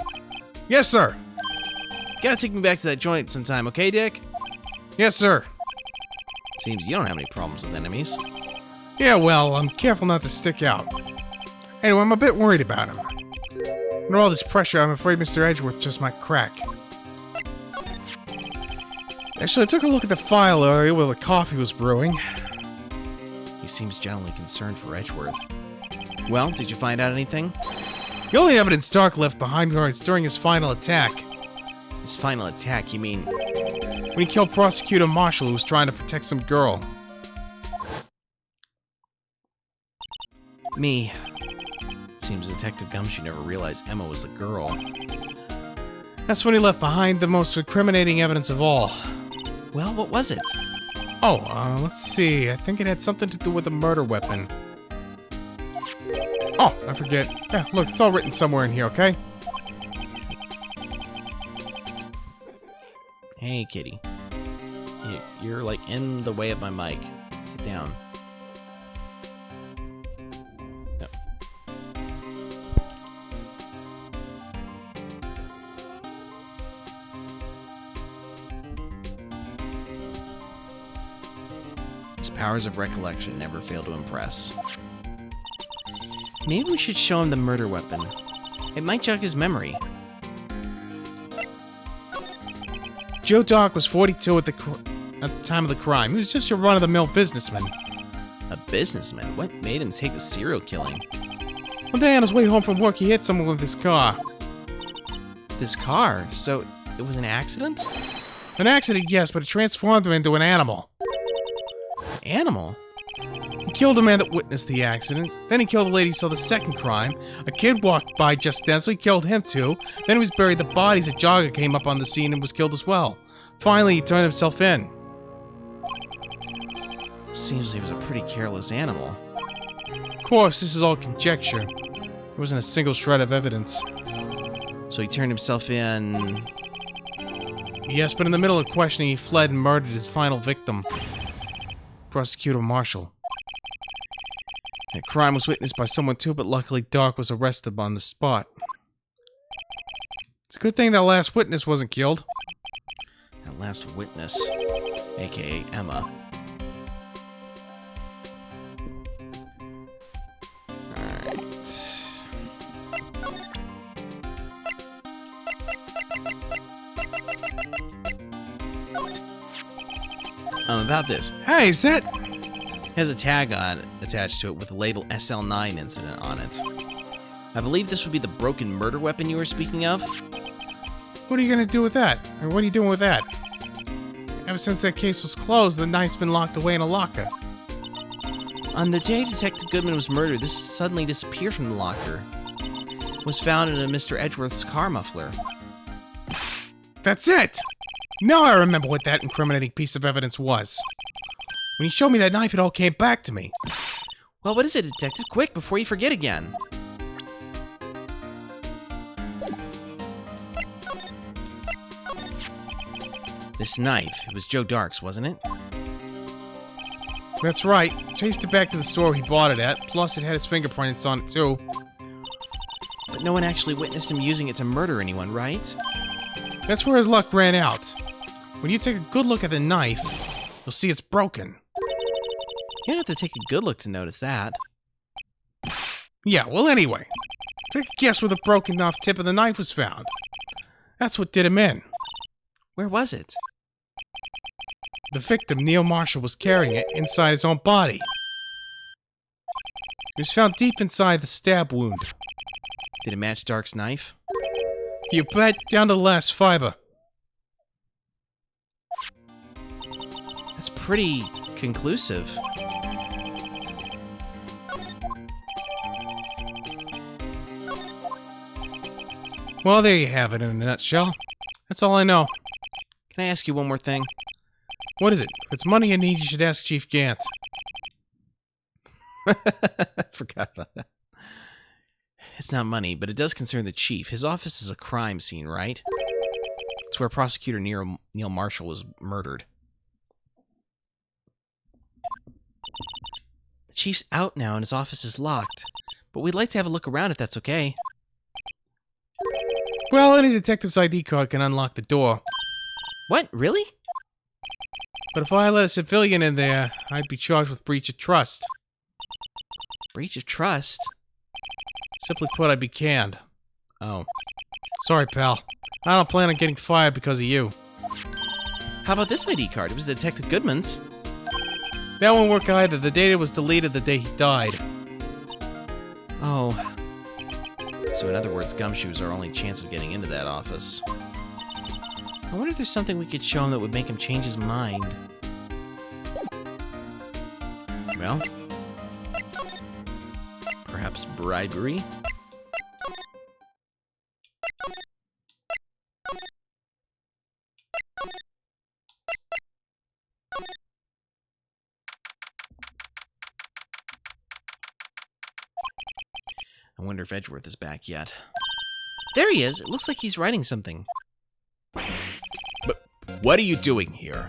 [SPEAKER 4] Yes, sir.
[SPEAKER 1] Gotta take me back to that joint sometime, okay, Dick?
[SPEAKER 4] Yes, sir.
[SPEAKER 1] Seems you don't have any problems with enemies.
[SPEAKER 4] Yeah, well, I'm careful not to stick out. Anyway, I'm a bit worried about him. Under all this pressure, I'm afraid Mr. Edgeworth just might crack. Actually, I took a look at the file area where the coffee was brewing.
[SPEAKER 1] He seems generally concerned for Edgeworth. Well, did you find out anything?
[SPEAKER 4] The only evidence Dark left behind was during his final attack.
[SPEAKER 1] His final attack, you mean?
[SPEAKER 4] When he killed Prosecutor Marshall, who was trying to protect some girl.
[SPEAKER 1] Me. Seems Detective Gumshoe never realized Emma was the girl.
[SPEAKER 4] That's when he left behind the most incriminating evidence of all.
[SPEAKER 1] Well, what was it?
[SPEAKER 4] Oh, let's see. I think it had something to do with a murder weapon. Oh, I forget. Yeah, look, it's all written somewhere in here, okay?
[SPEAKER 1] Hey, kitty. You're like in the way of my mic. Sit down. No. His powers of recollection never fail to impress. Maybe we should show him the murder weapon. It might jog his memory.
[SPEAKER 4] Joe Dark was 42 at the time of the crime. He was just your run-of-the-mill businessman.
[SPEAKER 1] A businessman? What made him take the serial killing?
[SPEAKER 4] One day on his way home from work, he hit someone with his car.
[SPEAKER 1] This car? So, it was an accident?
[SPEAKER 4] An accident, yes, but it transformed him into an animal.
[SPEAKER 1] Animal?
[SPEAKER 4] He killed a man that witnessed the accident. Then he killed a lady who saw the second crime. A kid walked by just then, so he killed him too. Then he was buried the bodies. A jogger came up on the scene and was killed as well. Finally, he turned himself in.
[SPEAKER 1] Seems he was a pretty careless animal.
[SPEAKER 4] Of course, this is all conjecture. There wasn't a single shred of evidence.
[SPEAKER 1] So he turned himself in...
[SPEAKER 4] Yes, but in the middle of questioning, he fled and murdered his final victim. Prosecutor Marshall. That crime was witnessed by someone too, but luckily Dark was arrested on the spot. It's a good thing that last witness wasn't killed.
[SPEAKER 1] That last witness, aka Emma. About this.
[SPEAKER 4] Hey, is that...
[SPEAKER 1] It has a tag attached to it with the label SL9 incident on it. I believe this would be the broken murder weapon you were speaking of.
[SPEAKER 4] What are you gonna do with that? Or what are you doing with that? Ever since that case was closed, the knife's been locked away in a locker.
[SPEAKER 1] On the day Detective Goodman was murdered, this suddenly disappeared from the locker. It was found in a Mr. Edgeworth's car muffler.
[SPEAKER 4] That's it! Now I remember what that incriminating piece of evidence was. When you showed me that knife, it all came back to me.
[SPEAKER 1] Well, what is it, Detective? Quick, before you forget again. This knife, it was Joe Dark's, wasn't it?
[SPEAKER 4] That's right. Chased it back to the store he bought it at, plus it had his fingerprints on it too.
[SPEAKER 1] But no one actually witnessed him using it to murder anyone, right?
[SPEAKER 4] That's where his luck ran out. When you take a good look at the knife, you'll see it's broken.
[SPEAKER 1] You don't have to take a good look to notice that.
[SPEAKER 4] Yeah, well anyway. Take a guess where the broken off tip of the knife was found. That's what did him in.
[SPEAKER 1] Where was it?
[SPEAKER 4] The victim, Neil Marshall, was carrying it inside his own body. It was found deep inside the stab wound.
[SPEAKER 1] Did it match Dark's knife?
[SPEAKER 4] You bet, down to the last fiber.
[SPEAKER 1] That's pretty conclusive.
[SPEAKER 4] Well, there you have it in a nutshell. That's all I know.
[SPEAKER 1] Can I ask you one more thing?
[SPEAKER 4] What is it? If it's money you need, you should ask Chief Gant.
[SPEAKER 1] I forgot about that. It's not money, but it does concern the chief. His office is a crime scene, right? It's where Prosecutor Neil Marshall was murdered. The chief's out now and his office is locked. But we'd like to have a look around if that's okay.
[SPEAKER 4] Well, any detective's ID card can unlock the door.
[SPEAKER 1] What? Really?
[SPEAKER 4] But if I let a civilian in there, I'd be charged with breach of trust.
[SPEAKER 1] Breach of trust?
[SPEAKER 4] Simply put, I'd be canned.
[SPEAKER 1] Oh.
[SPEAKER 4] Sorry, pal. I don't plan on getting fired because of you.
[SPEAKER 1] How about this ID card? It was Detective Goodman's.
[SPEAKER 4] That won't work either. The data was deleted the day he died.
[SPEAKER 1] Oh. So in other words, Gumshoe's our only chance of getting into that office. I wonder if there's something we could show him that would make him change his mind. Well, perhaps bribery? I wonder if Edgeworth is back yet. There he is! It looks like he's writing something.
[SPEAKER 3] But what are you doing here?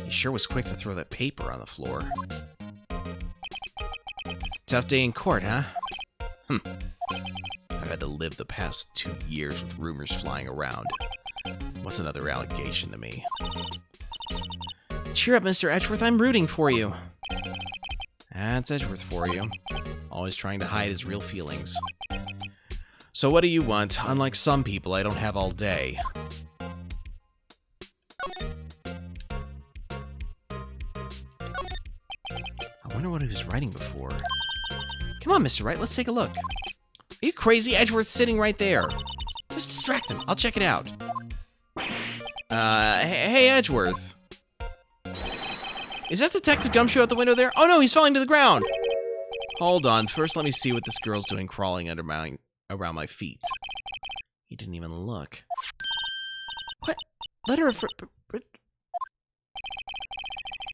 [SPEAKER 1] He sure was quick to throw that paper on the floor. Tough day in court, huh? I've had to live the past 2 years with rumors flying around. What's another allegation to me? Cheer up, Mr. Edgeworth, I'm rooting for you. That's Edgeworth for you. Always trying to hide his real feelings. So what do you want? Unlike some people, I don't have all day. I wonder what he was writing before. Come on, Mr. Wright, let's take a look. Are you crazy? Edgeworth's sitting right there. Just distract him. I'll check it out. Hey, Edgeworth. Is that Detective Gumshoe out the window there? Oh no, he's falling to the ground! Hold on, first let me see what this girl's doing crawling around my feet. He didn't even look. What? Letter of...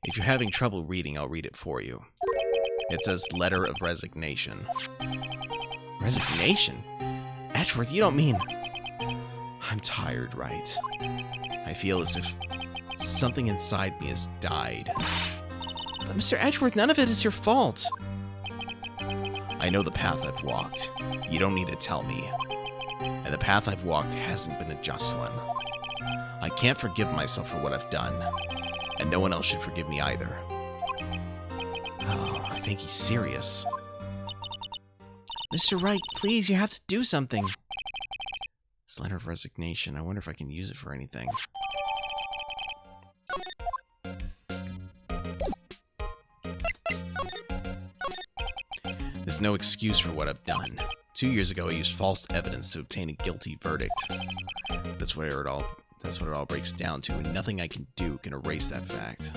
[SPEAKER 1] If you're having trouble reading, I'll read it for you. It says letter of resignation. Resignation? Edgeworth, you don't mean... I'm tired, right? I feel as if something inside me has died. But Mr. Edgeworth, none of it is your fault. I know the path I've walked. You don't need to tell me. And the path I've walked hasn't been a just one. I can't forgive myself for what I've done. And no one else should forgive me either. Oh, I think he's serious. Mr. Wright, please, you have to do something. This letter of resignation, I wonder if I can use it for anything. There's no excuse for what I've done. 2 years ago, I used false evidence to obtain a guilty verdict. That's what it all breaks down to, and nothing I can do can erase that fact.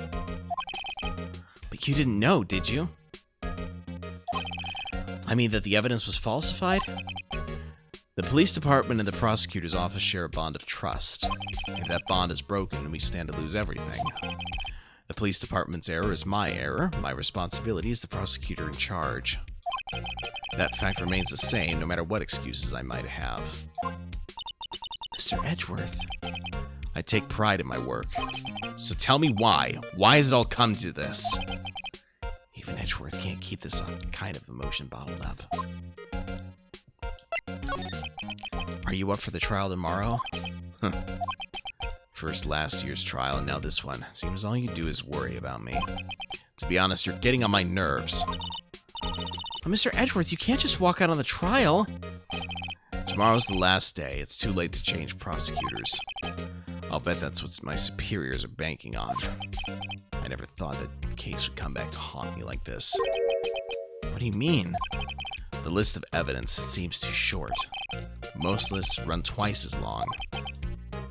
[SPEAKER 1] But you didn't know, did you? I mean that the evidence was falsified? The police department and the prosecutor's office share a bond of trust. If that bond is broken, then we stand to lose everything. The police department's error is my error. My responsibility is the prosecutor in charge. That fact remains the same, no matter what excuses I might have. Mr. Edgeworth, I take pride in my work. So tell me why. Why has it all come to this? Even Edgeworth can't keep this kind of emotion bottled up. Are you up for the trial tomorrow? First last year's trial, and now this one. Seems all you do is worry about me. To be honest, you're getting on my nerves. But Mr. Edgeworth, you can't just walk out on the trial. Tomorrow's the last day. It's too late to change prosecutors. I'll bet that's what my superiors are banking on. I never thought that the case would come back to haunt me like this. What do you mean? The list of evidence seems too short. Most lists run twice as long.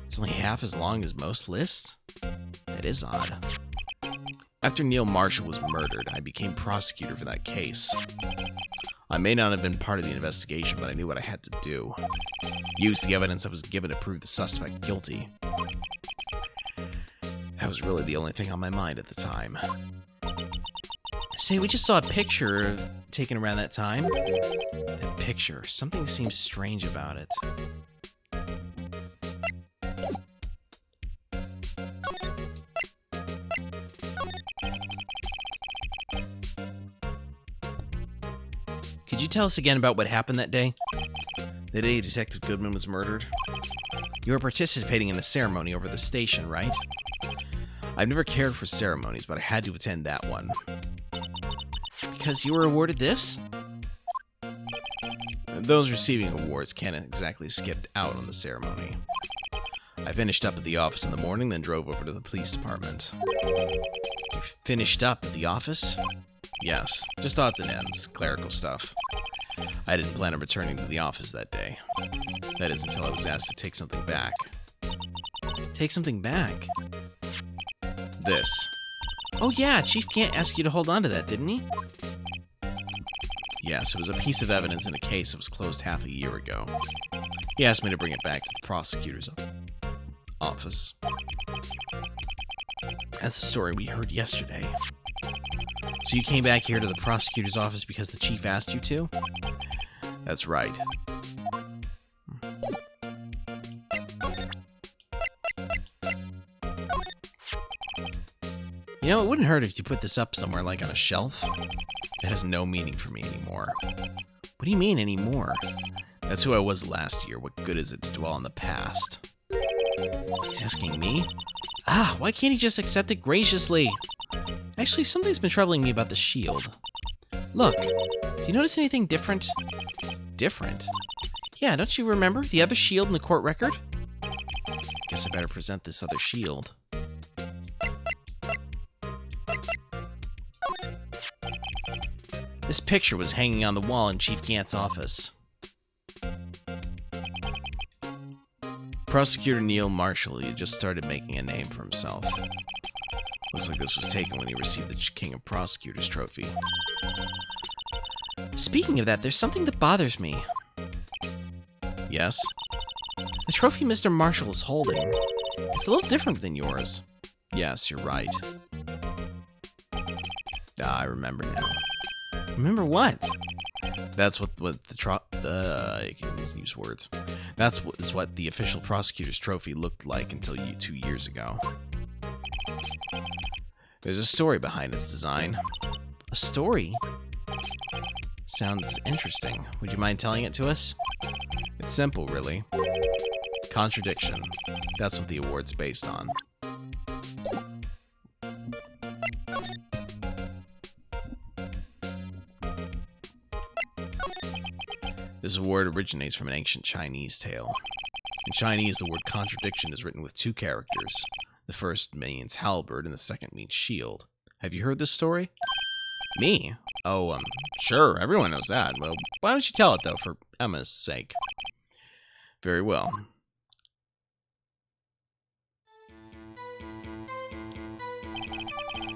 [SPEAKER 1] It's only half as long as most lists? That is odd. After Neil Marshall was murdered, I became prosecutor for that case. I may not have been part of the investigation, but I knew what I had to do. Use the evidence I was given to prove the suspect guilty. That was really the only thing on my mind at the time. Say, we just saw a picture taken around that time. That picture, something seems strange about it. Could you tell us again about what happened that day? The day Detective Goodman was murdered? You were participating in a ceremony over the station, right? I've never cared for ceremonies, but I had to attend that one. Because you were awarded this? Those receiving awards can't exactly skip out on the ceremony. I finished up at the office in the morning, then drove over to the police department. You finished up at the office? Yes, just odds and ends, clerical stuff. I didn't plan on returning to the office that day. That is until I was asked to take something back. Take something back? This. Oh yeah, Chief Gant asked you to hold on to that, didn't he? Yes, it was a piece of evidence in a case that was closed half a year ago. He asked me to bring it back to the prosecutor's office. That's the story we heard yesterday. So you came back here to the prosecutor's office because the chief asked you to? That's right. You know, it wouldn't hurt if you put this up somewhere like on a shelf. It has no meaning for me anymore. What do you mean anymore? That's who I was last year. What good is it to dwell on the past? He's asking me? Ah, why can't he just accept it graciously? Actually, something's been troubling me about the shield. Look, do you notice anything different? Different? Yeah, don't you remember the other shield in the court record? Guess I better present this other shield. This picture was hanging on the wall in Chief Gant's office. Prosecutor Neil Marshall had just started making a name for himself. Looks like this was taken when he received the King of Prosecutors trophy. Speaking of that, there's something that bothers me. Yes? The trophy Mr. Marshall is holding. It's a little different than yours. Yes, you're right. Ah, I remember now. Remember what? That's what I can't use words. That's what the official prosecutor's trophy looked like until 2 years ago. There's a story behind its design. A story? Sounds interesting. Would you mind telling it to us? It's simple, really. Contradiction. That's what the award's based on. This award originates from an ancient Chinese tale. In Chinese, the word contradiction is written with 2 characters. The first means halberd, and the second means shield. Have you heard this story? Me? Oh, sure, everyone knows that. Well, why don't you tell it, though, for Emma's sake? Very well.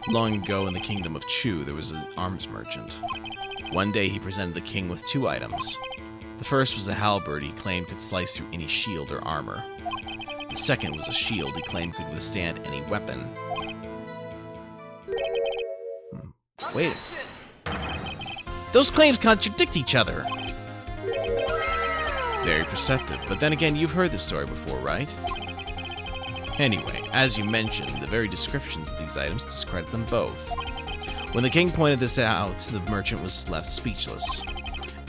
[SPEAKER 1] Long ago in the kingdom of Chu, there was an arms merchant. One day he presented the king with 2 items. The first was a halberd he claimed could slice through any shield or armor. The second was a shield he claimed could withstand any weapon. Wait. Those claims contradict each other. Very perceptive, but then again, you've heard this story before, right? Anyway, as you mentioned, the very descriptions of these items discredit them both. When the king pointed this out, the merchant was left speechless,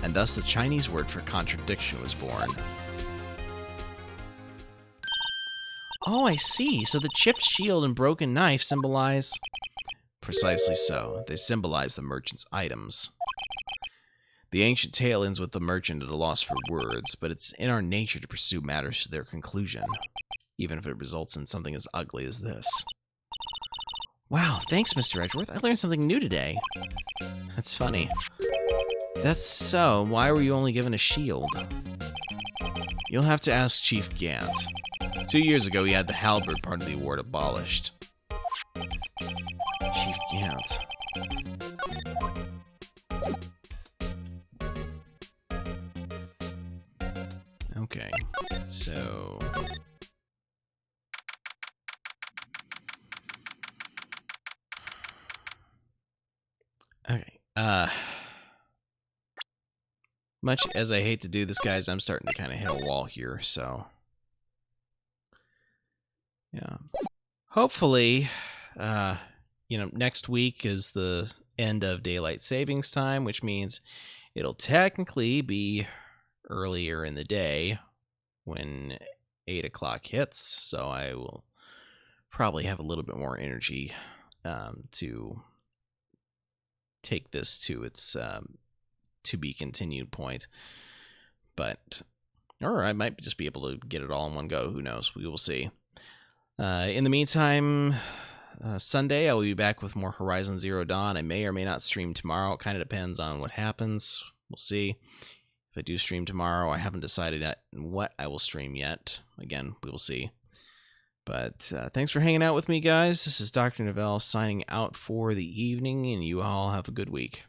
[SPEAKER 1] and thus the Chinese word for contradiction was born. Oh, I see. So the chipped shield and broken knife symbolize... Precisely so. They symbolize the merchant's items. The ancient tale ends with the merchant at a loss for words, but it's in our nature to pursue matters to their conclusion, even if it results in something as ugly as this. Wow, thanks, Mr. Edgeworth. I learned something new today. That's funny. That's so. Why were you only given a shield? You'll have to ask Chief Gant. 2 years ago, he had the halberd part of the award abolished. Chief Gant. Okay, so... Okay, much as I hate to do this, guys, I'm starting to kind of hit a wall here, so... Yeah. Hopefully, next week is the end of daylight savings time, which means it'll technically be earlier in the day when 8 o'clock hits, so I will probably have a little bit more energy to take this to its to be continued point. But, or I might just be able to get it all in one go. Who knows? We will see. In the meantime, Sunday I will be back with more Horizon Zero Dawn. I may or may not stream tomorrow. It kind of depends on what happens. We'll see. If I do stream tomorrow, I haven't decided what I will stream yet. Again, we will see. But thanks for hanging out with me, guys. This is Dr. Novelle signing out for the evening, and you all have a good week.